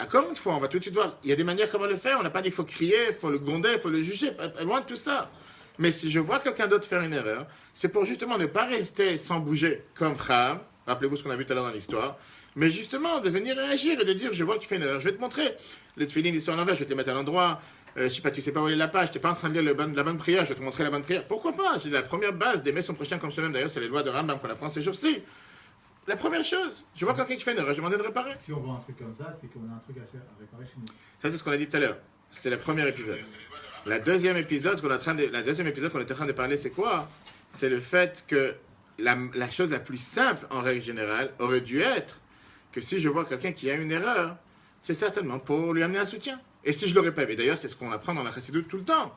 Encore une fois, on va tout de suite voir. Il y a des manières comment le faire. On n'a pas dit qu'il faut crier, il faut le gronder, il faut le juger. Loin de tout ça. Mais si je vois quelqu'un d'autre faire une erreur, c'est pour justement ne pas rester sans bouger comme Cham. Rappelez-vous ce qu'on a vu tout à l'heure dans l'histoire. Mais justement, de venir réagir et de dire, je vois que tu fais une erreur, je vais te montrer. Les tefilines, ils sont à l'envers, je vais te les mettre à l'endroit. Je sais pas, tu sais pas où est la page, tu n'es pas en train de lire la bonne prière, je vais te montrer la bonne prière. Pourquoi pas? C'est la première base d'aimer son prochain comme soi-même. D'ailleurs, c'est les lois de Rambam qu'on apprend ces jours-ci. La première chose, je vois quelqu'un qui fait une erreur, je vais demander de réparer. Si on voit un truc comme ça, c'est qu'on a un truc à réparer chez nous. Ça, c'est ce qu'on a dit tout à l'heure. C'était le premier épisode. La deuxième épisode qu'on était en train de parler, c'est quoi? C'est le fait que la chose la plus simple, en règle générale, aurait dû être que si je vois quelqu'un qui a une erreur, c'est certainement pour lui amener un soutien. Et si je ne l'aurais pas vu, d'ailleurs, c'est ce qu'on apprend dans la Chassidoute tout le temps.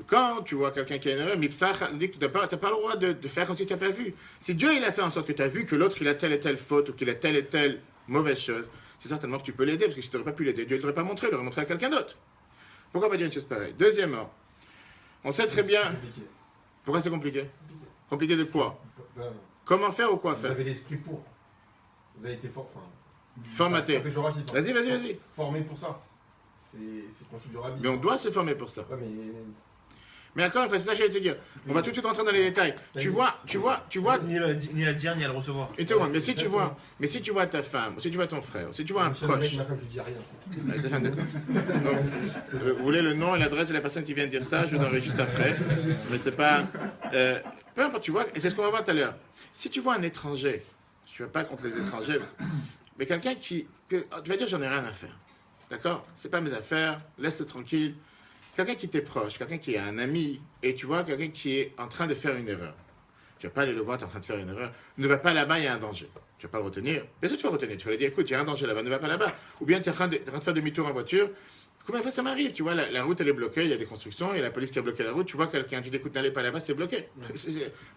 Quand tu vois quelqu'un qui a une erreur, Mipsach dit que tu n'as pas le droit de faire comme si tu n'as pas vu. Si Dieu il a fait en sorte que tu as vu que l'autre il a telle et telle faute ou qu'il a telle et telle mauvaise chose, c'est certainement que tu peux l'aider, parce que si tu n'aurais pas pu l'aider, Dieu ne l'aurait pas montré, il l'aurait montré à quelqu'un d'autre. Pourquoi pas dire une chose pareille? Deuxièmement, on sait très bien. Pourquoi c'est compliqué? Compliqué de quoi? Comment faire ou quoi Vous faire? avez l'esprit pour. Vous avez été Formaté. péjoratif, hein. Vas-y. Formé pour ça. C'est le principe du rabbi. Mais on doit se former pour ça. Ouais, Mais encore une fois, c'est ça que j'allais te dire. On va tout de suite rentrer dans les détails. Tu vois. Ni à le dire, ni à le recevoir. Une seconde, mais si tu vois ta femme, ou si tu vois ton frère, ou si tu vois un proche. Ma femme, je dis rien. D'accord. Donc, vous voulez le nom et l'adresse de la personne qui vient de dire ça, je vous donnerai juste après. Mais c'est pas. Peu importe, tu vois, et c'est ce qu'on va voir tout à l'heure. Si tu vois un étranger, je ne suis pas contre les étrangers, mais quelqu'un tu vas dire j'en ai rien à faire. D'accord? C'est pas mes affaires, laisse-le tranquille. Quelqu'un qui t'est proche, quelqu'un qui est un ami, et tu vois quelqu'un qui est en train de faire une erreur. Tu vas pas aller le voir, tu es en train de faire une erreur. Ne va pas là-bas, il y a un danger. Tu vas pas le retenir. Bien sûr, tu vas le retenir. Tu vas lui dire, écoute, il y a un danger là-bas, ne va pas là-bas. Ou bien tu es en train de faire demi-tour en voiture. Combien de fois ça m'arrive? Tu vois, la route, elle est bloquée, il y a des constructions, il y a la police qui a bloqué la route. Tu vois quelqu'un, tu dis, écoute, n'allez pas là-bas, c'est bloqué.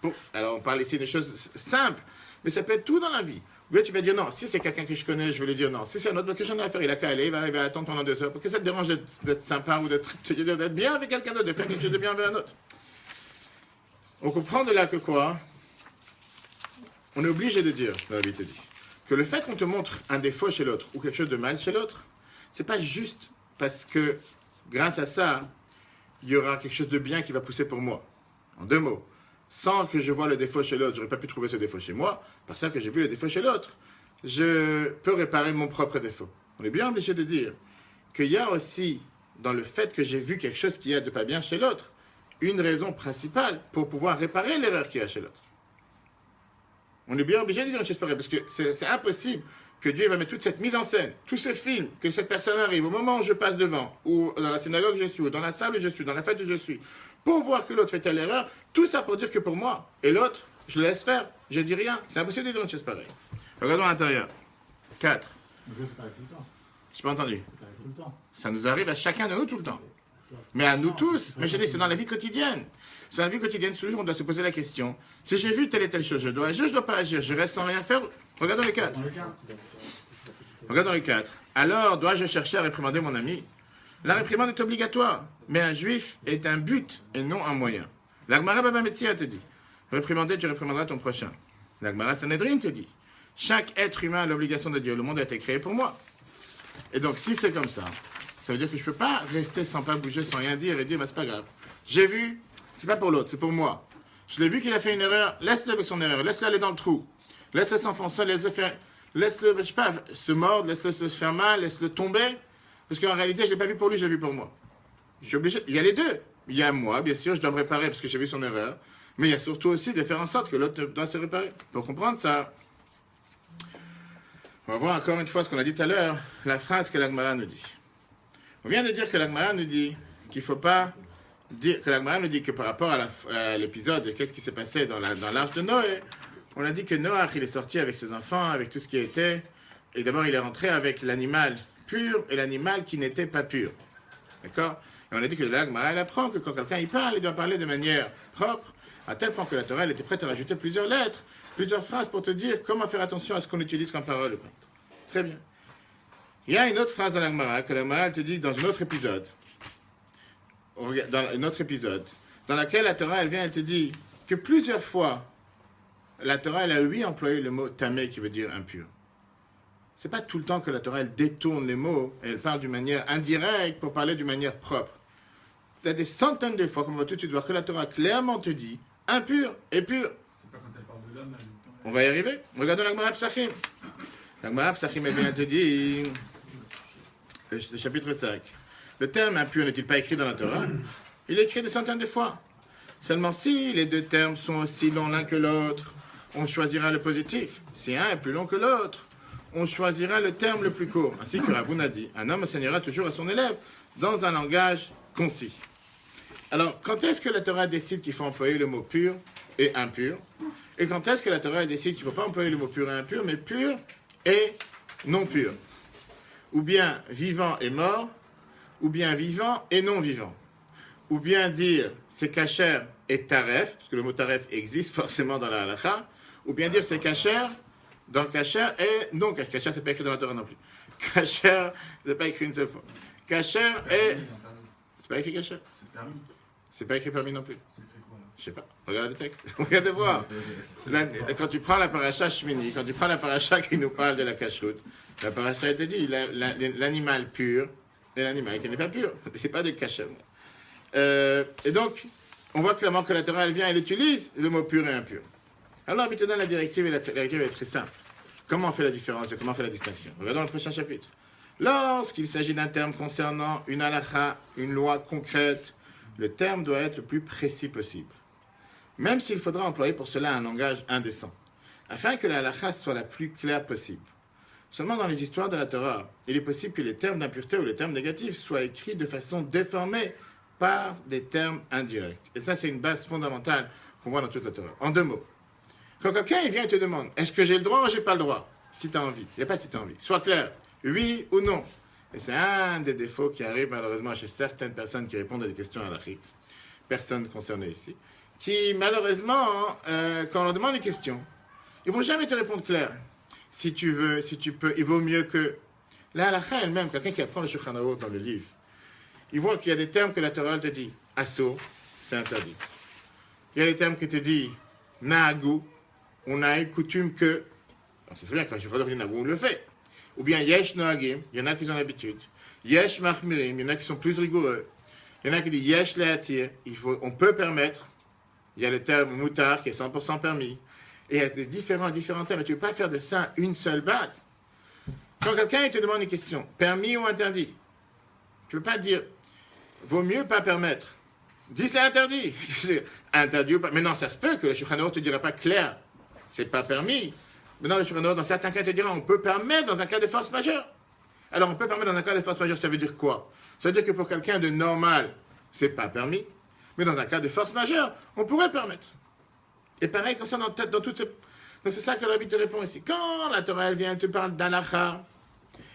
Bon, alors on parle ici des choses simples, mais ça peut être tout dans la vie. Ou bien tu vas dire, non, si c'est quelqu'un que je connais, je vais lui dire non. Si c'est un autre, parce que j'en ai à faire, il a qu'à aller, il va attendre pendant 2 heures. Parce que ça te dérange d'être sympa ou d'être bien avec quelqu'un d'autre, de faire quelque chose de bien avec un autre. On comprend de là que quoi? On est obligé de dire, je l'avais te dit, que le fait qu'on te montre un défaut chez l'autre ou quelque chose de mal chez l'autre, c'est pas juste parce que grâce à ça, il y aura quelque chose de bien qui va pousser pour moi. En 2 mots. Sans que je vois le défaut chez l'autre, je n'aurais pas pu trouver ce défaut chez moi, parce que j'ai vu le défaut chez l'autre. Je peux réparer mon propre défaut. On est bien obligé de dire qu'il y a aussi, dans le fait que j'ai vu quelque chose qui est de pas bien chez l'autre, une raison principale pour pouvoir réparer l'erreur qu'il y a chez l'autre. On est bien obligé de dire une chose pareille, parce que c'est impossible que Dieu va mettre toute cette mise en scène, tous ces films, que cette personne arrive au moment où je passe devant, ou dans la synagogue où je suis, ou dans la salle où je suis, dans la fête où je suis, pour voir que l'autre fait telle erreur, tout ça pour dire que pour moi, et l'autre, je le laisse faire, je dis rien. C'est impossible de dire une chose pareille. Regardons à l'intérieur. 4. Mais ça t'arrive tout le temps. Je n'ai pas entendu. Ça t'arrive tout le temps. Ça nous arrive à chacun de nous tout le temps. Mais à nous tous. Mais je dis, c'est dans la vie quotidienne. C'est dans la vie quotidienne, toujours, on doit se poser la question. Si j'ai vu telle et telle chose, je dois agir, je ne dois pas agir. Je reste sans rien faire. Regardons les 4. Regardons les 4. Alors, dois-je chercher à réprimander mon ami? La réprimande est obligatoire, mais un juif est un but et non un moyen. L'Agmara Baba Metzia te dit, réprimander, tu réprimanderas ton prochain. L'Agmara Sanhedrin te dit, chaque être humain a l'obligation de Dieu. Le monde a été créé pour moi. Et donc, si c'est comme ça, ça veut dire que je ne peux pas rester sans pas bouger, sans rien dire et dire, bah, c'est pas grave. J'ai vu, c'est pas pour l'autre, c'est pour moi. Je l'ai vu qu'il a fait une erreur, laisse-le avec son erreur, laisse-le aller dans le trou. Laisse-le s'enfoncer, laisse-le faire, laisse-le, je sais pas, se mordre, laisse-le se faire mal, laisse-le tomber. Parce qu'en réalité, je ne l'ai pas vu pour lui, je l'ai vu pour moi. Je suis obligé. Il y a les deux. Il y a moi, bien sûr, je dois me réparer parce que j'ai vu son erreur. Mais il y a surtout aussi de faire en sorte que l'autre doit se réparer. Pour comprendre ça, on va voir encore une fois ce qu'on a dit tout à l'heure, la phrase que l'Agmara nous dit. On vient de dire que l'Agmara nous dit qu'il ne faut pas dire, que l'Agmara nous dit que par rapport à l'épisode, qu'est-ce qui s'est passé dans l'arche de Noé, on a dit que Noach, il est sorti avec ses enfants, avec tout ce qui était, et d'abord il est rentré avec l'animal pur et l'animal qui n'était pas pur. D'accord? Et on a dit que l'Agmara, elle apprend que quand quelqu'un y parle, il doit parler de manière propre, à tel point que la Torah, elle était prête à rajouter plusieurs lettres, plusieurs phrases pour te dire comment faire attention à ce qu'on utilise comme parole. Très bien. Il y a une autre phrase dans l'Agmara que l'Agmara te dit dans un autre épisode. Dans un autre épisode, dans laquelle la Torah, elle vient, elle te dit que plusieurs fois, la Torah, elle a employé le mot tamé qui veut dire impur. c'est pas tout le temps que la Torah, elle détourne les mots et elle parle d'une manière indirecte pour parler d'une manière propre. Il y a des centaines de fois, comme on va tout de suite voir, que la Torah clairement te dit impur et pur. C'est pas quand elle parle de l'homme, On va y arriver. Regardons la Gemara Psachim. La Gemara Psachim, elle vient te dire, le chapitre 5. Le terme impur n'est-il pas écrit dans la Torah? Il est écrit des centaines de fois. Seulement si les deux termes sont aussi longs l'un que l'autre, on choisira le positif. Si un est plus long que l'autre, on choisira le terme le plus court. Ainsi que Rabboun a dit, un homme enseignera toujours à son élève dans un langage concis. Alors, quand est-ce que la Torah décide qu'il faut employer le mot pur et impur? Et quand est-ce que la Torah décide qu'il ne faut pas employer le mot pur et impur, mais pur et non pur? Ou bien vivant et mort, ou bien vivant et non vivant. Ou bien dire c'est kasher et taref, parce que le mot taref existe forcément dans la halakha, ou bien dire c'est kasher dans kasher et non kasher. Kasher, c'est pas écrit dans la Torah non plus. Kasher, c'est pas écrit une seule fois. Kasher et... C'est pas écrit kasher. c'est permis. C'est pas écrit permis non plus. C'est écrit quoi là? Je sais pas. Regarde le texte. Regarde voir. Là, quand tu prends la paracha Shmini, quand tu prends la paracha qui nous parle de la kashrut, la paracha elle te dit l'animal pur et l'animal qui n'est pas pur. C'est pas de kasher. Et donc, on voit clairement que la Torah elle vient, elle utilise le mot pur et impur. Alors, il te donne la directive et la directive est très simple. Comment on fait la différence et comment on fait la distinction? Regardons le prochain chapitre. Lorsqu'il s'agit d'un terme concernant une halakha, une loi concrète, le terme doit être le plus précis possible. Même s'il faudra employer pour cela un langage indécent, afin que la halakha soit la plus claire possible. Seulement dans les histoires de la Torah, il est possible que les termes d'impureté ou les termes négatifs soient écrits de façon déformée par des termes indirects. Et ça, c'est une base fondamentale qu'on voit dans toute la Torah. En deux mots, quand quelqu'un il vient et te demande est-ce que j'ai le droit ou j'ai pas le droit? Si tu as envie, il n'y a pas si tu as envie. Sois clair, oui ou non. Et c'est un des défauts qui arrive malheureusement chez certaines personnes qui répondent à des questions halachiques, personnes concernées ici, qui malheureusement, quand on leur demande des questions, ils ne vont jamais te répondre clair. Si tu veux, si tu peux, il vaut mieux que... La halakha elle-même, quelqu'un qui apprend le Shulchan Aruch dans le livre, il voit qu'il y a des termes que la Torah te dit, asso, c'est interdit. Il y a des termes qui te dit, naagu, on a une coutume que... Alors c'est très bien, quand je dis naagu, on le fait. Ou bien yesh noagim, il y en a qui ont l'habitude. Yesh machmirim, il y en a qui sont plus rigoureux. Il y en a qui disent yesh leatir, on peut permettre. Il y a le terme moutar qui est 100% permis. Et il y a des différents termes. Tu ne peux pas faire de ça une seule base. Quand quelqu'un te demande une question, permis ou interdit, tu ne peux pas dire, vaut mieux pas permettre. Dis c'est interdit. Interdit ou pas. Mais non, ça se peut que le Shulchan Aruch ne te dira pas clair. C'est pas permis. Maintenant, le Shulchan Aruch, dans certains cas, te dira on peut permettre dans un cas de force majeure. Alors, on peut permettre dans un cas de force majeure, ça veut dire quoi? Ça veut dire que pour quelqu'un de normal, c'est pas permis. Mais dans un cas de force majeure, on pourrait permettre. Et pareil, comme ça, dans toutes ces... Donc, c'est ça que le Rabbi te répond ici. Quand la Torah, elle vient te parler d'halakha,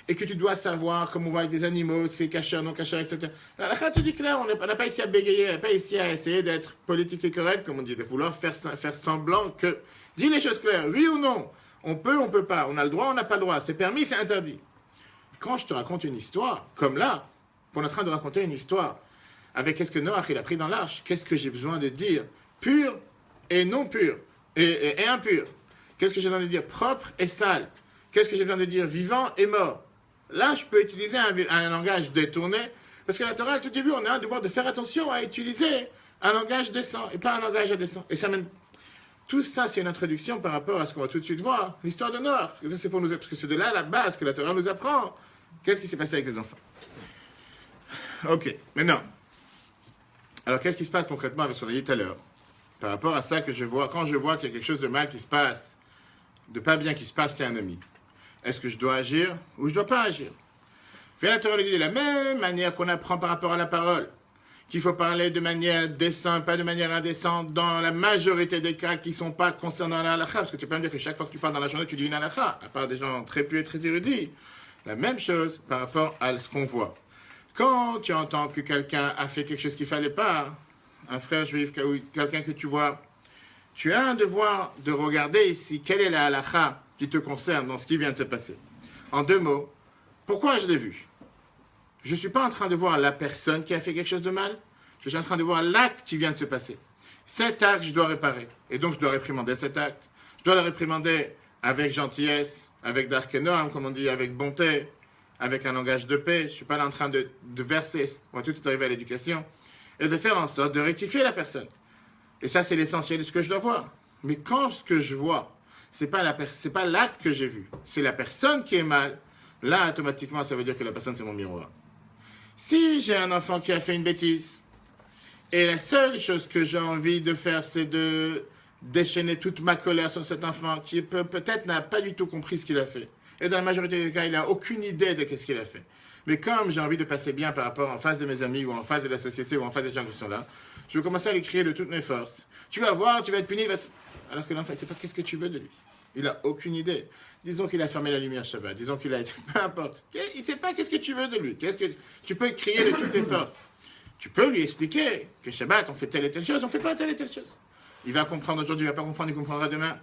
et que tu dois savoir comment on voit avec des animaux, ce qui est caché, non caché, etc. L'halakha te dit clair, on n'a pas ici à bégayer, on n'a pas ici à essayer d'être politique et correct, comme on dit, de vouloir faire semblant que... Dis les choses claires, oui ou non? On peut pas, on a le droit, on n'a pas le droit, c'est permis, c'est interdit. Quand je te raconte une histoire, comme là, on est en train de raconter une histoire, avec qu'est-ce que Noach il a pris dans l'arche, qu'est-ce que j'ai besoin de dire, pur et non pur, et impur. Qu'est-ce que j'ai besoin de dire, propre et sale. Qu'est-ce que j'ai besoin de dire, vivant et mort. Là, je peux utiliser un langage détourné, parce que la Torah, tout début, on a un devoir de faire attention à utiliser un langage décent, et pas un langage indécent. Et ça mène... Tout ça, c'est une introduction par rapport à ce qu'on va tout de suite voir, l'histoire de Noach. C'est pour nous, parce que c'est de là la base que la Torah nous apprend. Qu'est-ce qui s'est passé avec les enfants? Ok, maintenant. Alors, qu'est-ce qui se passe concrètement avec ce qu'on a dit tout à l'heure? Par rapport à ça que je vois, quand je vois qu'il y a quelque chose de mal qui se passe, de pas bien qui se passe, c'est un ami. Est-ce que je dois agir ou je dois pas agir? Bien, la Torah le dit de la même manière qu'on apprend par rapport à la parole, qu'il faut parler de manière décente, pas de manière indécente, dans la majorité des cas qui ne sont pas concernant la halakha, parce que tu peux me dire que chaque fois que tu parles dans la journée, tu dis une halakha, à part des gens très pieux et très érudits. La même chose par rapport à ce qu'on voit. Quand tu entends que quelqu'un a fait quelque chose qu'il ne fallait pas, un frère juif ou quelqu'un que tu vois, tu as un devoir de regarder ici quelle est la halakha qui te concerne dans ce qui vient de se passer. En deux mots, pourquoi je l'ai vu? Je ne suis pas en train de voir la personne qui a fait quelque chose de mal, je suis en train de voir l'acte qui vient de se passer. Cet acte, je dois réparer. Et donc, je dois réprimander cet acte. Je dois le réprimander avec gentillesse, avec Darkenoam, comme on dit, avec bonté, avec un langage de paix. Je ne suis pas là en train de verser, on va tout arriver à l'éducation, et de faire en sorte de rectifier la personne. Et ça, c'est l'essentiel de ce que je dois voir. Mais quand ce que je vois, c'est pas l'acte que j'ai vu, c'est la personne qui est mal, là, automatiquement, ça veut dire que la personne, c'est mon miroir. Si j'ai un enfant qui a fait une bêtise, et la seule chose que j'ai envie de faire, c'est de déchaîner toute ma colère sur cet enfant qui peut-être n'a pas du tout compris ce qu'il a fait. Et dans la majorité des cas, il n'a aucune idée de ce qu'il a fait. Mais comme j'ai envie de passer bien par rapport en face de mes amis, ou en face de la société, ou en face des gens qui sont là, je vais commencer à lui crier de toutes mes forces. Tu vas voir, tu vas être puni. Alors que l'enfant, il ne sait pas qu'est-ce que tu veux de lui. Il n'a aucune idée. Disons qu'il a fermé la lumière Shabbat. Disons qu'il a été... Peu importe. Il ne sait pas qu'est-ce que tu veux de lui. Tu peux crier de toutes tes forces. Tu peux lui expliquer que Shabbat, on fait telle et telle chose, on ne fait pas telle et telle chose. Il va comprendre aujourd'hui, il ne va pas comprendre, il comprendra demain.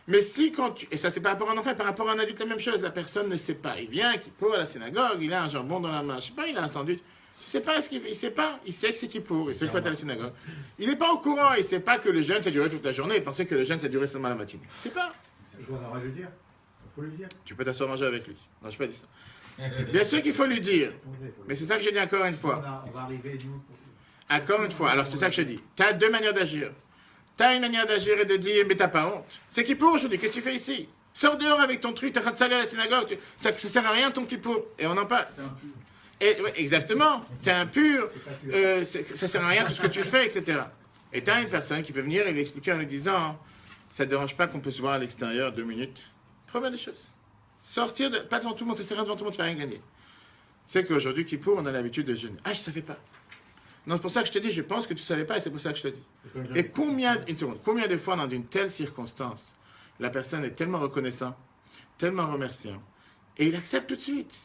Mais si quand tu... Et ça, c'est par rapport à un enfant, par rapport à un adulte, la même chose. La personne ne sait pas. Il vient, Kippour à la synagogue, il a un jambon dans la main. Je ne sais pas, il a un sandwich. Il ne sait pas ce qu'il fait. Il sait pas. Il sait que c'est Kippour. Il sait qu'il faut être à la synagogue. Il n'est pas au courant. Il ne sait pas que le jeûne, ça durait toute la journée. Il pensait que le jeûne, ça durait seulement la matinée. Il ne sait pas. Je vois le dire. Il faut le dire. Tu peux t'asseoir manger avec lui. Non, je n'ai pas dit ça. Bien sûr qu'il faut lui dire. Mais c'est ça que j'ai dit encore une fois. On va arriver, nous. Encore une fois. Alors, c'est ça que je dis. Tu as deux manières d'agir. Tu as une manière d'agir et de dire, mais t'as pas honte. C'est Kippour aujourd'hui, qu'est-ce que tu fais ici? Sors dehors avec ton truc, t'es en train de saler à la synagogue, ça ne sert à rien ton Kippour. Et on en passe. Et, ouais, exactement, t'es impur, ça sert à rien tout ce que tu fais, etc. Et tu as une personne qui peut venir et lui expliquer en lui disant, ça ne dérange pas qu'on peut se voir à l'extérieur 2 minutes. Première des choses. Sortir, pas devant tout le monde, ça sert à rien devant tout le monde, tu ne fais rien gagner. C'est qu'aujourd'hui, Kippour, on a l'habitude de jeûner. Ah, je ne savais pas. Non, c'est pour ça que je te dis, je pense que tu ne savais pas et c'est pour ça que je te dis. Et combien de fois dans une telle circonstance, la personne est tellement reconnaissante, tellement remerciant, et il accepte tout de suite.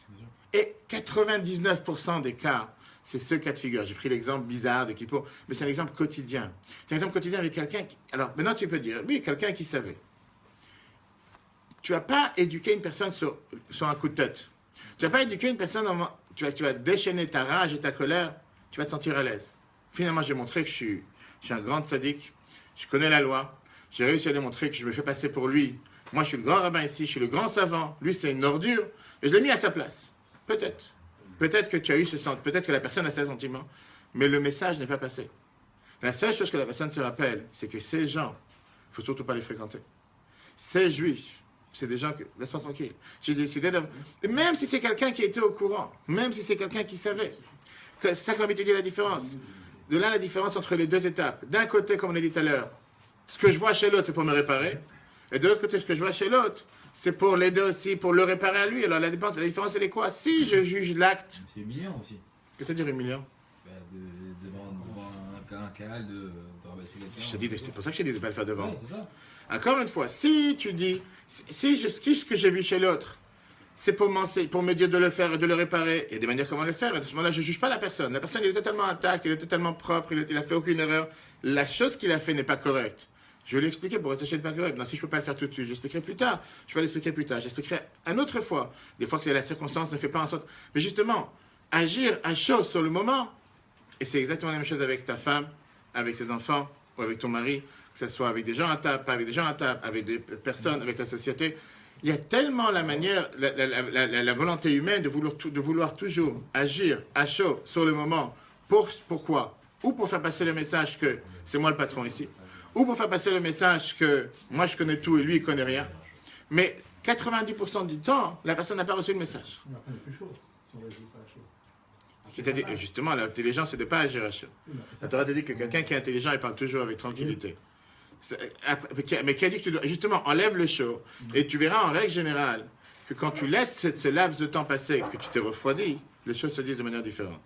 Et 99% des cas, c'est ce cas de figure. J'ai pris l'exemple bizarre de Kippour, mais c'est un exemple quotidien. C'est un exemple quotidien avec quelqu'un qui... Alors, maintenant tu peux dire, oui, quelqu'un qui savait. Tu ne vas pas éduquer une personne sur un coup de tête. Tu ne vas pas éduquer une personne, tu vas déchaîner ta rage et ta colère, tu vas te sentir à l'aise. Finalement, j'ai montré que je suis un grand tzaddik, je connais la loi, j'ai réussi à lui montrer que je me fais passer pour lui. Moi, je suis le grand rabbin ici, je suis le grand savant, lui, c'est une ordure, et je l'ai mis à sa place. Peut-être. Peut-être que tu as eu ce sentiment, peut-être que la personne a ce sentiment, mais le message n'est pas passé. La seule chose que la personne se rappelle, c'est que ces gens, il ne faut surtout pas les fréquenter. Ces juifs, c'est des gens que... Laisse-moi tranquille. J'ai décidé de... Même si c'est quelqu'un qui était au courant, même si c'est quelqu'un qui savait, c'est ça que l'habitude dit la différence. De là, la différence entre les deux étapes. D'un côté, comme on l'a dit tout à l'heure, ce que je vois chez l'autre, c'est pour me réparer. Et de l'autre côté, ce que je vois chez l'autre, c'est pour l'aider aussi, pour le réparer à lui. Alors la différence, elle est quoi? Si je juge l'acte... C'est humiliant aussi. Qu'est-ce que ça veut dire humiliant? Devant un canal de rabaisser quelqu'un. C'est pour ça que je t'ai dit de ne pas le faire devant. Ouais, c'est ça. Encore une fois, si tu dis, si ce que j'ai vu chez l'autre, c'est pour me dire de le faire et de le réparer, il y a des manières comment le faire. À ce moment-là, je ne juge pas la personne. La personne, il est totalement intact, il est totalement propre, il n'a fait aucune erreur. La chose qu'il a fait n'est pas correcte. Je vais lui expliquer pour réfléchir pas correct. Non, si je ne peux pas le faire tout de suite, j'expliquerai plus tard. Je vais l'expliquer plus tard. J'expliquerai une autre fois. Des fois que la circonstance ne fait pas en sorte. Mais justement, agir à chaud sur le moment. Et c'est exactement la même chose avec ta femme, avec tes enfants ou avec ton mari, que ce soit avec des gens à table, pas avec des gens à table, avec des personnes, avec la société. Il y a tellement la manière, la volonté humaine de vouloir toujours agir à chaud sur le moment. Pourquoi? Ou pour faire passer le message que c'est moi le patron ici, ou pour faire passer le message que moi je connais tout et lui il connaît rien. Mais 90% du temps, la personne n'a pas reçu le message. On n'est plus chaud si on ne pas chaud. C'est-à-dire, justement, l'intelligence, c'est de ne pas agir à chaud. La Torah te dit que quelqu'un qui est intelligent, il parle toujours avec tranquillité. Mais qui a dit que tu dois, justement, enlève le chaud, et tu verras en règle générale que quand tu laisses ce laps de temps passer, que tu t'es refroidi, les choses se disent de manière différente.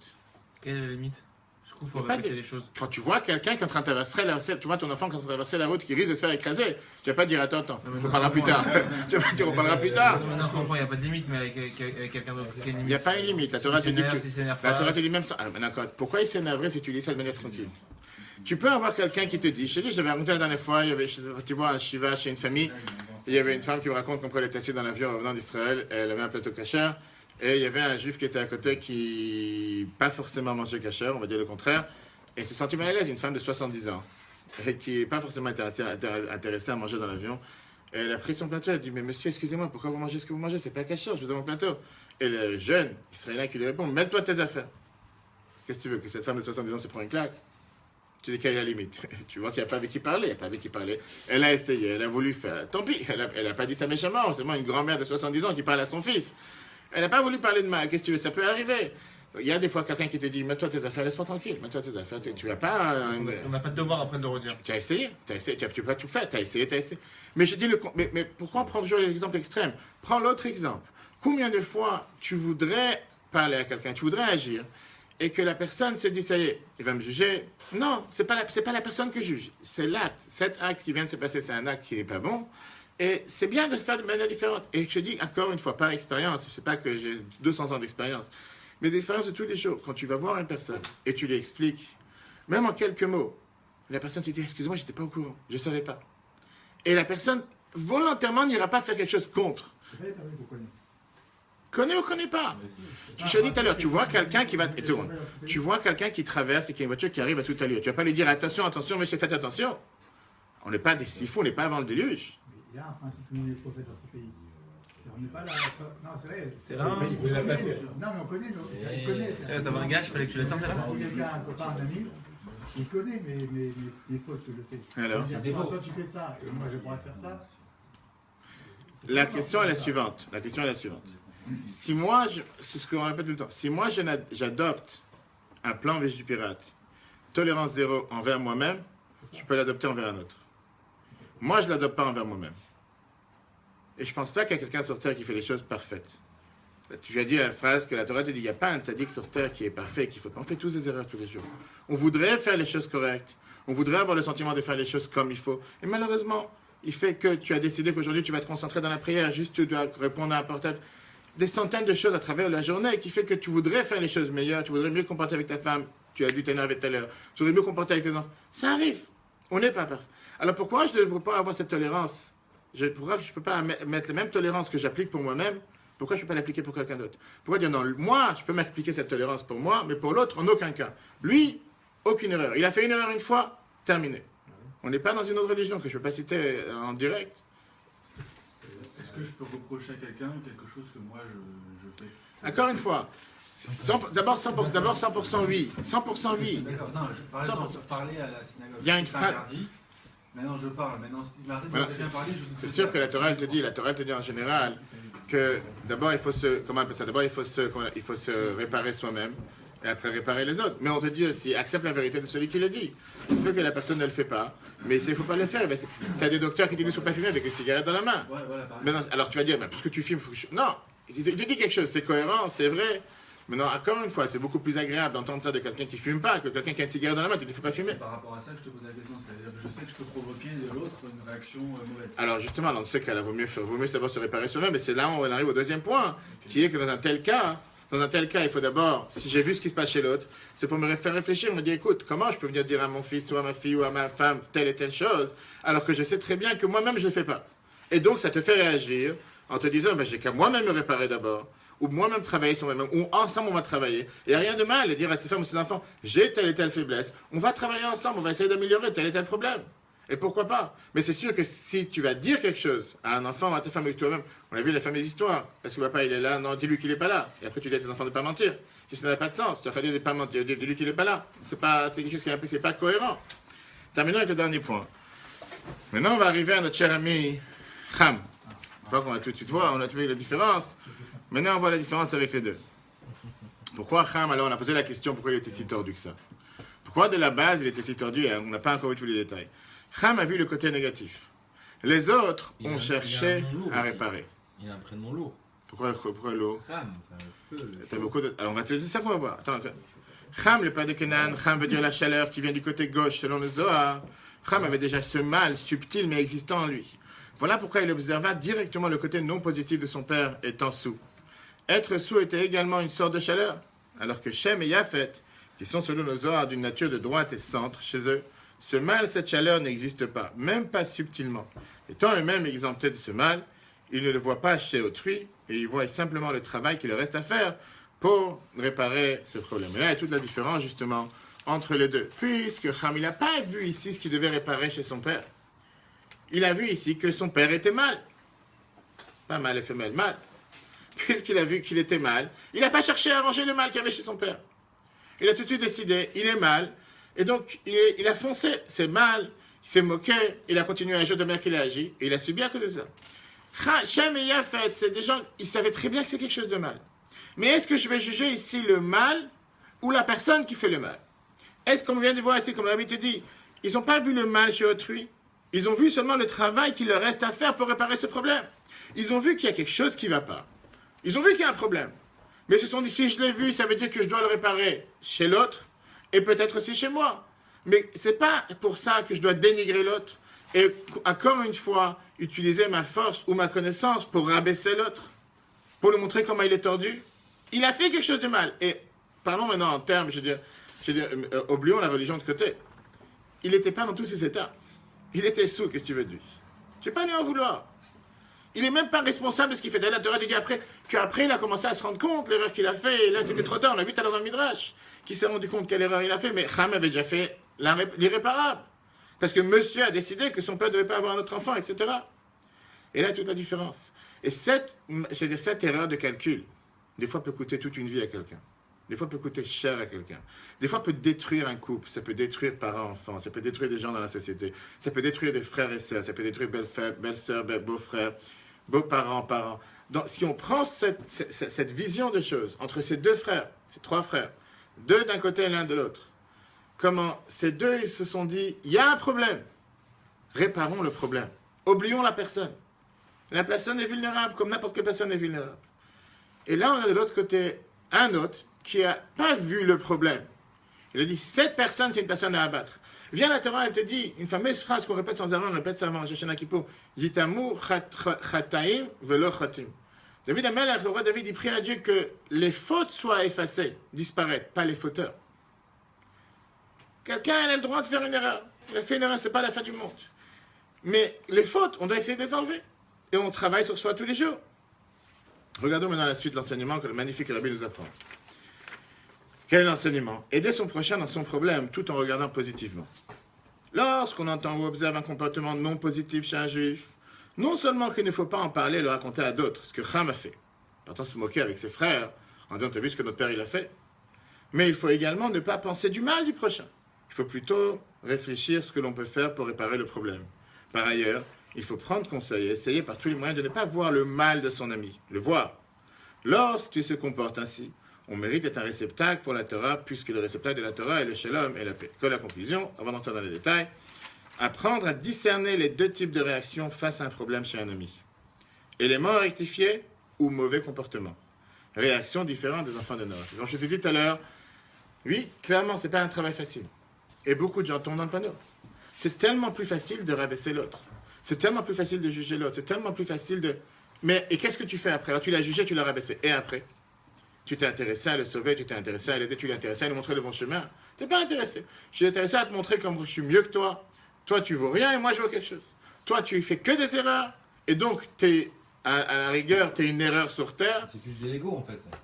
Quelle est la limite? Je trouve qu'il faut Pas répéter de- les choses. Quand tu vois quelqu'un qui est en train de traverser la route, tu vois ton enfant qui est en train de traverser la route, qui risque de se faire écraser, tu vas pas dire attends, Non, mais on non, parlera plus tard. Tu vas pas dire on parlera plus tard. Non, mais notre enfant, il n'y a pas de limite, mais avec quelqu'un d'autre. Il n'y a pas une limite. La Torah te dit que Si s'énerve la pas. Torah te dit même ça. Alors, d'accord. Pourquoi il s'énerverait si tu lis ça de manière tranquille? Tu peux avoir quelqu'un qui te dit, je t'ai dit, j'avais raconté la dernière fois, il y avait, tu vois, un shiva chez une famille, il y avait une femme qui me raconte comme quoi elle était assise dans l'avion en revenant d'Israël, elle avait un plateau kasher, et il y avait un juif qui était à côté qui pas forcément mangeait kasher, on va dire le contraire, et s'est senti mal à l'aise, une femme de 70 ans, et qui n'est pas forcément intéressée à manger dans l'avion. Et elle a pris son plateau, elle a dit, mais monsieur, excusez-moi, pourquoi vous mangez ce que vous mangez? C'est pas cachère, je vous donne mon plateau. Et le jeune Israélien qui lui répond, mets-toi tes affaires. Qu'est-ce que tu veux, que cette femme de 70 ans se prend une claque? Tu dis quelle est la limite? Tu vois qu'il n'y a pas avec qui parler, il n'y a pas avec qui parler. Elle a essayé, elle a voulu faire. Tant pis, elle n'a pas dit ça méchamment. C'est moi une grand-mère de 70 ans qui parle à son fils. Elle n'a pas voulu parler de mal. Qu'est-ce que tu veux? Ça peut arriver. Il y a des fois quelqu'un qui te dit, mets-toi tes affaires, laisse-moi tranquille. Mets-toi tes affaires, tu vas pas. On n'a pas de devoir après de le redire. Tu as essayé, tu n'as pas tout fait, tu as essayé. Mais je dis mais pourquoi on prend toujours l'exemple extrême? Prends l'autre exemple. Combien de fois tu voudrais parler à quelqu'un, tu voudrais agir, et que la personne se dit, ça y est, il va me juger. Non, c'est pas la personne que juge, c'est l'acte. Cet acte qui vient de se passer, c'est un acte qui n'est pas bon. Et c'est bien de se faire de manière différente. Et je dis encore une fois, par expérience, je ne sais pas que j'ai 200 ans d'expérience, mais d'expérience de tous les jours, quand tu vas voir une personne et tu lui expliques, même en quelques mots, la personne se dit, excusez-moi, je n'étais pas au courant, je ne savais pas. Et la personne, volontairement, n'ira pas faire quelque chose contre. C'est pas les personnes qu'on connaît. Connais ou connais pas. Je t'ai dit tout à l'heure, tu vois quelqu'un qui va... Tu vois quelqu'un qui traverse et qui a une voiture qui arrive à toute allure. Tu vas pas lui dire, attention, attention, monsieur, faites attention. On n'est pas des si fous, on n'est pas avant le déluge. Mais il y a un principe, tout le monde est prophète dans ce pays. On n'est pas là. Non, c'est vrai. C'est là, hein. Il l'a placé. Non, mais on connaît. On connaît. T'avais un gars, il fallait que tu la sortes là. Quand quelqu'un, un copain, un ami, il connaît mes fautes que je fais. Alors Il dit, toi, tu fais ça, et moi, j'ai le droit de faire ça. La question est la suivante. Si moi, c'est ce qu'on répète tout le temps, si moi j'adopte un plan Végipirate, tolérance zéro envers moi-même, je peux l'adopter envers un autre. Moi, je ne l'adopte pas envers moi-même. Et je ne pense pas qu'il y a quelqu'un sur Terre qui fait les choses parfaites. Tu as dit la phrase que la Torah te dit, il n'y a pas un tzaddik sur Terre qui est parfait, qu'il faut pas. On fait tous des erreurs tous les jours. On voudrait faire les choses correctes. On voudrait avoir le sentiment de faire les choses comme il faut. Et malheureusement, il fait que tu as décidé qu'aujourd'hui, tu vas te concentrer dans la prière, juste tu dois répondre à un portable. Des centaines de choses à travers la journée qui fait que tu voudrais faire les choses meilleures, tu voudrais mieux te comporter avec ta femme, tu as dû t'énerver tout à l'heure, tu voudrais mieux te comporter avec tes enfants. Ça arrive. On n'est pas parfait. Alors pourquoi je ne peux pas avoir cette tolérance? Pourquoi je ne peux pas mettre la même tolérance que j'applique pour moi-même? Pourquoi je ne peux pas l'appliquer pour quelqu'un d'autre? Pourquoi dire non, moi, je peux m'appliquer cette tolérance pour moi, mais pour l'autre, en aucun cas. Lui, aucune erreur. Il a fait une erreur une fois, terminé. On n'est pas dans une autre religion que je ne peux pas citer en direct. Est-ce que je peux reprocher à quelqu'un quelque chose que moi je fais? Encore une fois, d'abord 100% oui. 100% oui. D'accord, non, par exemple, parler à la synagogue. Il y a une c'est phrase- interdit. Maintenant je parle. Maintenant, si m'arrête Voilà, de bien parler, je dis C'est sûr que la Torah te dit en général que d'abord il faut il faut se réparer soi-même et après réparer les autres. Mais on te dit aussi, accepte la vérité de celui qui le dit. Il se peut que la personne ne le fait pas, mais il ne faut pas le faire. Tu as des docteurs qui disent qu'il ne faut pas fumer avec une cigarette dans la main. Ouais, voilà, pareil. Mais non, alors tu vas dire, puisque tu filmes, faut que je... Non, il te dit quelque chose, c'est cohérent, c'est vrai. Mais non, encore une fois, c'est beaucoup plus agréable d'entendre ça de quelqu'un qui ne fume pas que quelqu'un qui a une cigarette dans la main, qui ne dit qu'il ne faut pas fumer. C'est par rapport à ça que je te pose la question. C'est-à-dire que je sais que je peux provoquer de l'autre une réaction mauvaise. Alors justement, dans ce cas-là, vaut mieux savoir se réparer soi-même, et c'est là où on arrive au deuxième point, qui est que dans un tel cas, il faut d'abord, si j'ai vu ce qui se passe chez l'autre, c'est pour me faire réfléchir, me dire, écoute, comment je peux venir dire à mon fils ou à ma fille ou à ma femme telle et telle chose, alors que je sais très bien que moi-même je ne le fais pas. Et donc ça te fait réagir en te disant, j'ai qu'à moi-même me réparer d'abord, ou moi-même travailler sur moi-même, ou ensemble on va travailler. Et il n'y a rien de mal de dire à ses femmes ou ses enfants, j'ai telle et telle faiblesse, on va travailler ensemble, on va essayer d'améliorer tel et tel problème. Et pourquoi pas? Mais c'est sûr que si tu vas dire quelque chose à un enfant ou à ta femme ou toi-même, on a vu la fameuse histoire. Est-ce que papa il est là? Non, dis-lui qu'il n'est pas là. Et après tu dis à tes enfants de ne pas mentir. Si ça n'a pas de sens, tu vas faire dire de ne pas mentir, dis-lui qu'il n'est pas là. C'est quelque chose qui n'est pas cohérent. Terminons avec le dernier point. Maintenant on va arriver à notre cher ami Ham. Je crois qu'on a tout de suite voir, on a trouvé la différence. Maintenant on voit la différence avec les deux. Pourquoi Ham? Alors on a posé la question pourquoi il était si tordu que ça. Pourquoi de la base il était si tordu et on n'a pas encore vu tous les détails. Ham a vu le côté négatif. Les autres ont cherché à réparer. Il a un prénom lourd. Pourquoi l'eau? Ham, enfin, le feu. T'as beaucoup de... Alors on va te dire ça qu'on va voir. Attends. Ham, le père de Kenan, Ham veut dire la chaleur qui vient du côté gauche selon le Zohar. Ham avait déjà ce mal subtil mais existant en lui. Voilà pourquoi il observa directement le côté non positif de son père étant sous. Être sous était également une sorte de chaleur, alors que Shem et Yafet, qui sont selon le Zohar d'une nature de droite et centre chez eux, ce mal, cette chaleur n'existe pas, même pas subtilement. Étant eux-mêmes exemptés de ce mal, ils ne le voient pas chez autrui et ils voient simplement le travail qu'il leur reste à faire pour réparer ce problème. Et là, il y a toute la différence justement entre les deux. Puisque Ham, il n'a pas vu ici ce qu'il devait réparer chez son père. il a vu ici que son père était mal. Pas mal et femelle, mal. Puisqu'il a vu qu'il était mal, il n'a pas cherché à arranger le mal qu'il y avait chez son père. Il a tout de suite décidé, il est mal, et donc il a foncé, c'est mal, il s'est moqué, il a continué à agir de manière qu'il a agi, et il a subi à cause de ça. Shem et Yafet, c'est des gens, ils savaient très bien que c'est quelque chose de mal. Mais est-ce que je vais juger ici le mal ou la personne qui fait le mal? Est-ce qu'on vient de voir ici, comme l'habit te dit, ils n'ont pas vu le mal chez autrui, ils ont vu seulement le travail qu'il leur reste à faire pour réparer ce problème. Ils ont vu qu'il y a quelque chose qui ne va pas. Ils ont vu qu'il y a un problème. Mais ils se sont dit, si je l'ai vu, ça veut dire que je dois le réparer chez l'autre et peut-être aussi chez moi. Mais ce n'est pas pour ça que je dois dénigrer l'autre et encore une fois utiliser ma force ou ma connaissance pour rabaisser l'autre, pour lui montrer comment il est tordu. Il a fait quelque chose de mal. Et parlons maintenant en termes, je veux dire, oublions la religion de côté. Il n'était pas dans tous ses états. Il était sous, qu'est-ce que tu veux dire? Je ne vais pas lui en vouloir. Il n'est même pas responsable de ce qu'il fait. D'ailleurs, la Torah dit qu'après, il a commencé à se rendre compte de l'erreur qu'il a fait. Et là, c'était trop tard. On a vu tout à l'heure dans le Midrash qu'il s'est rendu compte quelle erreur il a fait. Mais Ham avait déjà fait l'irréparable. Parce que monsieur a décidé que son père ne devait pas avoir un autre enfant, etc. Et là, toute la différence. Et cette erreur de calcul, des fois, peut coûter toute une vie à quelqu'un. Des fois, peut coûter cher à quelqu'un. Des fois, peut détruire un couple. Ça peut détruire parents-enfants. Ça peut détruire des gens dans la société. Ça peut détruire des frères et sœurs. Ça peut détruire belles-sœurs, beaux-frères, beaux-parents, parents. Donc, si on prend cette vision de choses entre ces deux frères, ces trois frères, deux d'un côté et l'un de l'autre, comment ces deux, ils se sont dit, il y a un problème. Réparons le problème. Oublions la personne. La personne est vulnérable, comme n'importe quelle personne est vulnérable. Et là, on a de l'autre côté un autre qui n'a pas vu le problème. Il a dit, cette personne, c'est une personne à abattre. Viens la Torah, elle te dit, une fameuse phrase qu'on répète sans arrêt, on répète ça avant Shana Kippour, Yitamu chataim velo chatim. David Amelech, le roi David, il prie à Dieu que les fautes soient effacées, disparaissent, pas les fauteurs. Quelqu'un a le droit de faire une erreur. Il a fait une erreur, ce n'est pas la fin du monde. Mais les fautes, on doit essayer de les enlever. Et on travaille sur soi tous les jours. Regardons maintenant la suite de l'enseignement que le magnifique Rabbi nous apprend. Quel est l'enseignement? Aider son prochain dans son problème tout en regardant positivement. Lorsqu'on entend ou observe un comportement non positif chez un juif, non seulement qu'il ne faut pas en parler et le raconter à d'autres, ce que Ham a fait, partant se moquer avec ses frères, en disant, t'as vu ce que notre père il a fait, mais il faut également ne pas penser du mal du prochain. Il faut plutôt réfléchir ce que l'on peut faire pour réparer le problème. Par ailleurs, il faut prendre conseil et essayer par tous les moyens de ne pas voir le mal de son ami, le voir. Lorsqu'il se comporte ainsi, on mérite d'être un réceptacle pour la Torah, puisque le réceptacle de la Torah est le shalom et la paix. Que la conclusion, avant d'entrer dans les détails, apprendre à discerner les deux types de réactions face à un problème chez un ami. Élément à rectifier ou mauvais comportement. Réaction différente des enfants de Noah. Comme je t'ai dit tout à l'heure, oui, clairement, ce n'est pas un travail facile. Et beaucoup de gens tombent dans le panneau. C'est tellement plus facile de rabaisser l'autre. C'est tellement plus facile de juger l'autre. C'est tellement plus facile de... Mais, et qu'est-ce que tu fais après? Alors, tu l'as jugé, tu l'as rabaissé. Et après? Tu t'es intéressé à le sauver, tu t'es intéressé à l'aider, tu l'es intéressé à lui montrer le bon chemin. Tu n'es pas intéressé. Je suis intéressé à te montrer comme je suis mieux que toi. Toi, tu vaux rien et moi, je vaux quelque chose. Toi, tu fais que des erreurs. Et donc, à la rigueur, tu es une erreur sur Terre. C'est plus de l'ego en fait. Ça.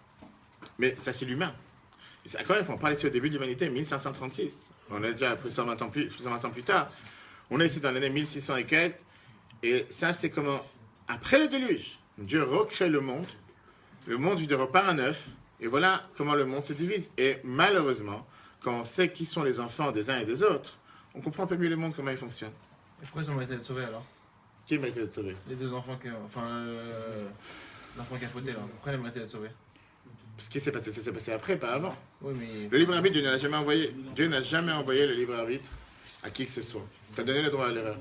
Mais ça, c'est l'humain. Et ça, quand même, il faut en parler ici au début de l'humanité, 1536. On est déjà après 120 ans plus tard. On est ici dans l'année 1600 et quelques. Et ça, c'est comment, après le déluge, Dieu recrée le monde. Le monde, il repart à neuf. Et voilà comment le monde se divise. Et malheureusement, quand on sait qui sont les enfants des uns et des autres, on comprend un peu mieux le monde, comment il fonctionne. Et pourquoi ils ont mérité d'être sauvés alors? Qui mérite d'être sauvé? Les deux enfants qui. Enfin, l'enfant qui a fauté là. Pourquoi il a mérité d'être sauvé? Ce qui s'est passé, ça s'est passé après, pas avant. Oui, mais. Le libre arbitre, Dieu n'a jamais envoyé. Dieu n'a jamais envoyé le libre arbitre à qui que ce soit. Tu as donné le droit à l'erreur.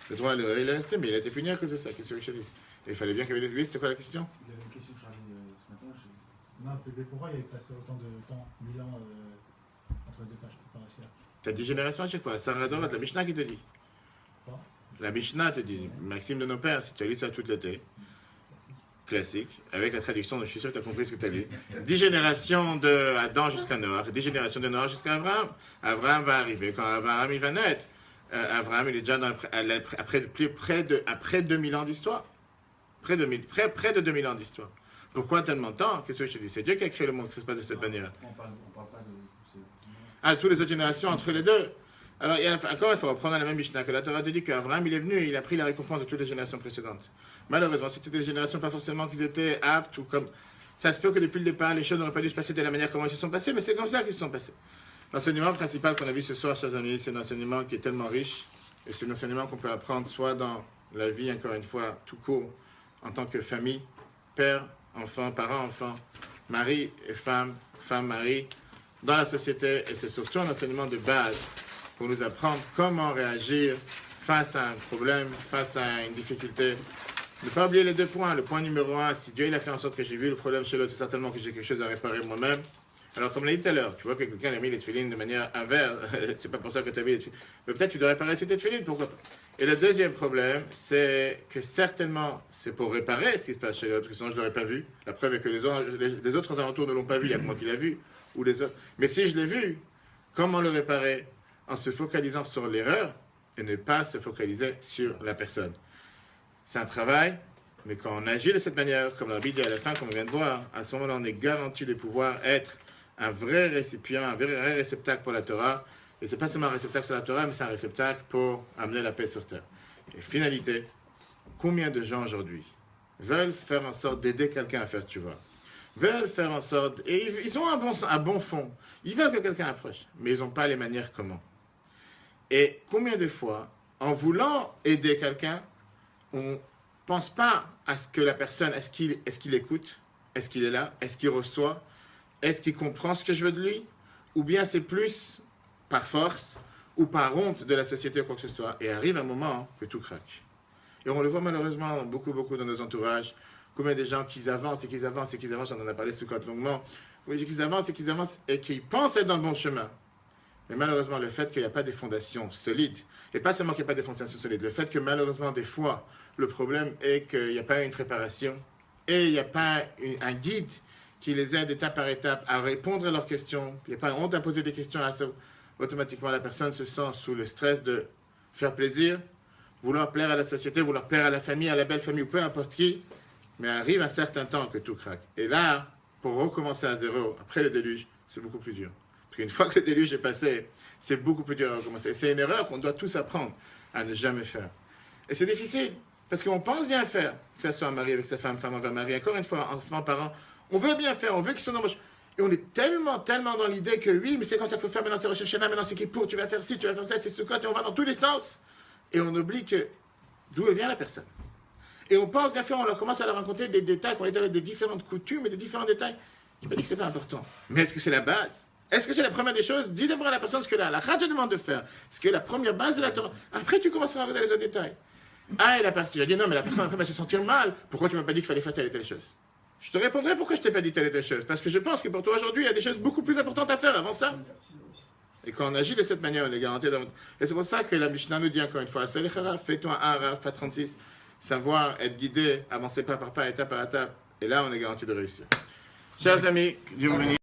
Le droit à l'erreur, il est resté, mais il a été puni à cause de ça. Qu'est-ce que je te dis? Et il fallait bien qu'il y avait des... Oui, c'était quoi la question? Il y avait une question, Charlie, ce matin. Non, c'était pourquoi il avait passé autant de temps, 1000 ans, entre les deux pages préparatoires. T'as 10 générations à chaque fois. Sarah Dorot, la Mishnah qui te dit. Quoi? La Mishnah te dit, Maxime de nos pères, si tu as lu ça toute l'été, classique, avec la traduction, je suis sûr que tu as compris ce que tu as lu. 10 générations de Adam jusqu'à Noah, 10 générations de Noah jusqu'à Abraham. Abraham va arriver, quand Abraham il va naître, Abraham il est déjà après 2000 ans d'histoire. Près de 2000 ans d'histoire. Pourquoi tellement de temps? Qu'est-ce que je te dis? C'est Dieu qui a créé le monde, que ça se passe de cette manière. On parle pas de... Ah, toutes les autres générations entre les deux. Alors, encore, il faut reprendre la même Mishnah que la Torah te dit qu'Abraham, il est venu et il a pris la récompense de toutes les générations précédentes. Malheureusement, c'était des générations pas forcément qu'ils étaient aptes ou comme. Ça se peut que depuis le départ, les choses n'auraient pas dû se passer de la manière comment elles se sont passées, mais c'est comme ça qu'elles se sont passées. L'enseignement principal qu'on a vu ce soir, chers amis, c'est un enseignement qui est tellement riche et c'est un enseignement qu'on peut apprendre soit dans la vie, encore une fois, tout court, en tant que famille, père, enfant, parent, enfant, mari et femme, femme, mari, dans la société, et c'est surtout un enseignement de base pour nous apprendre comment réagir face à un problème, face à une difficulté. Ne pas oublier les 2 points. Le point numéro 1, si Dieu il a fait en sorte que j'ai vu le problème chez l'autre, c'est certainement que j'ai quelque chose à réparer moi-même. Alors, comme l'a dit tout à l'heure, tu vois que quelqu'un a mis les tefilines de manière inverse, c'est pas pour ça que tu as mis les tefilines. Mais peut-être tu dois réparer ces tefilines, pourquoi pas. Et le deuxième problème, c'est que certainement, c'est pour réparer ce qui se passe chez l'autre, parce que sinon je ne l'aurais pas vu. La preuve est que les autres alentours ne l'ont pas vu, il y a que moi qui l'ai vu, ou les autres. Mais si je l'ai vu, comment le réparer? En se focalisant sur l'erreur et ne pas se focaliser sur la personne. C'est un travail, mais quand on agit de cette manière, comme la Bible dit à la fin, comme on vient de voir, à ce moment-là, on est garanti de pouvoir être un vrai récipient, un vrai réceptacle pour la Torah. Et ce n'est pas seulement un réceptacle sur la Torah, mais c'est un réceptacle pour amener la paix sur terre. Et finalité, combien de gens aujourd'hui veulent faire en sorte d'aider quelqu'un à faire tchouva, veulent faire en sorte, et ils ont un bon fond, ils veulent que quelqu'un approche, mais ils n'ont pas les manières comment. Et combien de fois, en voulant aider quelqu'un, on ne pense pas à ce que la personne, est-ce qu'il écoute, est-ce qu'il est là, est-ce qu'il reçoit, est-ce qu'il comprend ce que je veux de lui, ou bien c'est plus par force ou par honte de la société ou quoi que ce soit, et arrive un moment que tout craque. Et on le voit malheureusement beaucoup dans nos entourages, combien de gens qui avancent et qu'ils avancent et qu'ils avancent, on en a parlé sous côte longuement, qu'ils avancent et qu'ils pensent être dans le bon chemin. Mais malheureusement, le fait qu'il n'y a pas des fondations solides, et pas seulement qu'il n'y a pas des fondations solides, le fait que malheureusement, des fois, le problème est qu'il n'y a pas une préparation et il n'y a pas un guide qui les aide étape par étape à répondre à leurs questions. Il n'y a pas honte à poser des questions à ça. Automatiquement, la personne se sent sous le stress de faire plaisir, vouloir plaire à la société, vouloir plaire à la famille, à la belle famille ou peu importe qui, mais arrive un certain temps que tout craque. Et là, pour recommencer à zéro, après le déluge, c'est beaucoup plus dur. Parce qu'une fois que le déluge est passé, c'est beaucoup plus dur à recommencer. C'est une erreur qu'on doit tous apprendre à ne jamais faire. Et c'est difficile, parce qu'on pense bien faire, que ce soit un mari avec sa femme, femme envers mari, encore une fois, enfant, parent, on veut bien faire, on veut qu'ils soient dans le... Et on est tellement dans l'idée que oui, mais c'est comme ça qu'il faut faire, maintenant c'est rechercher là, maintenant c'est qui pour, tu vas faire ci, tu vas faire ça, c'est ce côté, on va dans tous les sens. Et on oublie que d'où elle vient la personne. Et on pense bien faire, on leur commence à leur raconter des détails, qu'on est dans des différentes coutumes et des différents détails. Je ne dis pas que c'est pas important. Mais est-ce que c'est la base? Est-ce que c'est la première des choses? Dis d'abord à la personne ce que la halakha te demande de faire. Ce que la première base de la Torah. Après, tu commenceras à regarder les autres détails. Ah, et la personne, tu vas dire non, mais la personne après va se sentir mal. Pourquoi tu ne m'as pas dit qu'il fallait faire telle et telle chose? Je te répondrai pourquoi je ne t'ai pas dit telle et telle chose. Parce que je pense que pour toi aujourd'hui, il y a des choses beaucoup plus importantes à faire avant ça. Et quand on agit de cette manière, on est garanti d'avoir... Et c'est pour ça que la Mishnah nous dit encore une fois, fais-toi un Rav, pas 36. Savoir être guidé, avancer pas par pas, étape par étape. Et là, on est garanti de réussir. Chers amis, Dieu vous bénisse.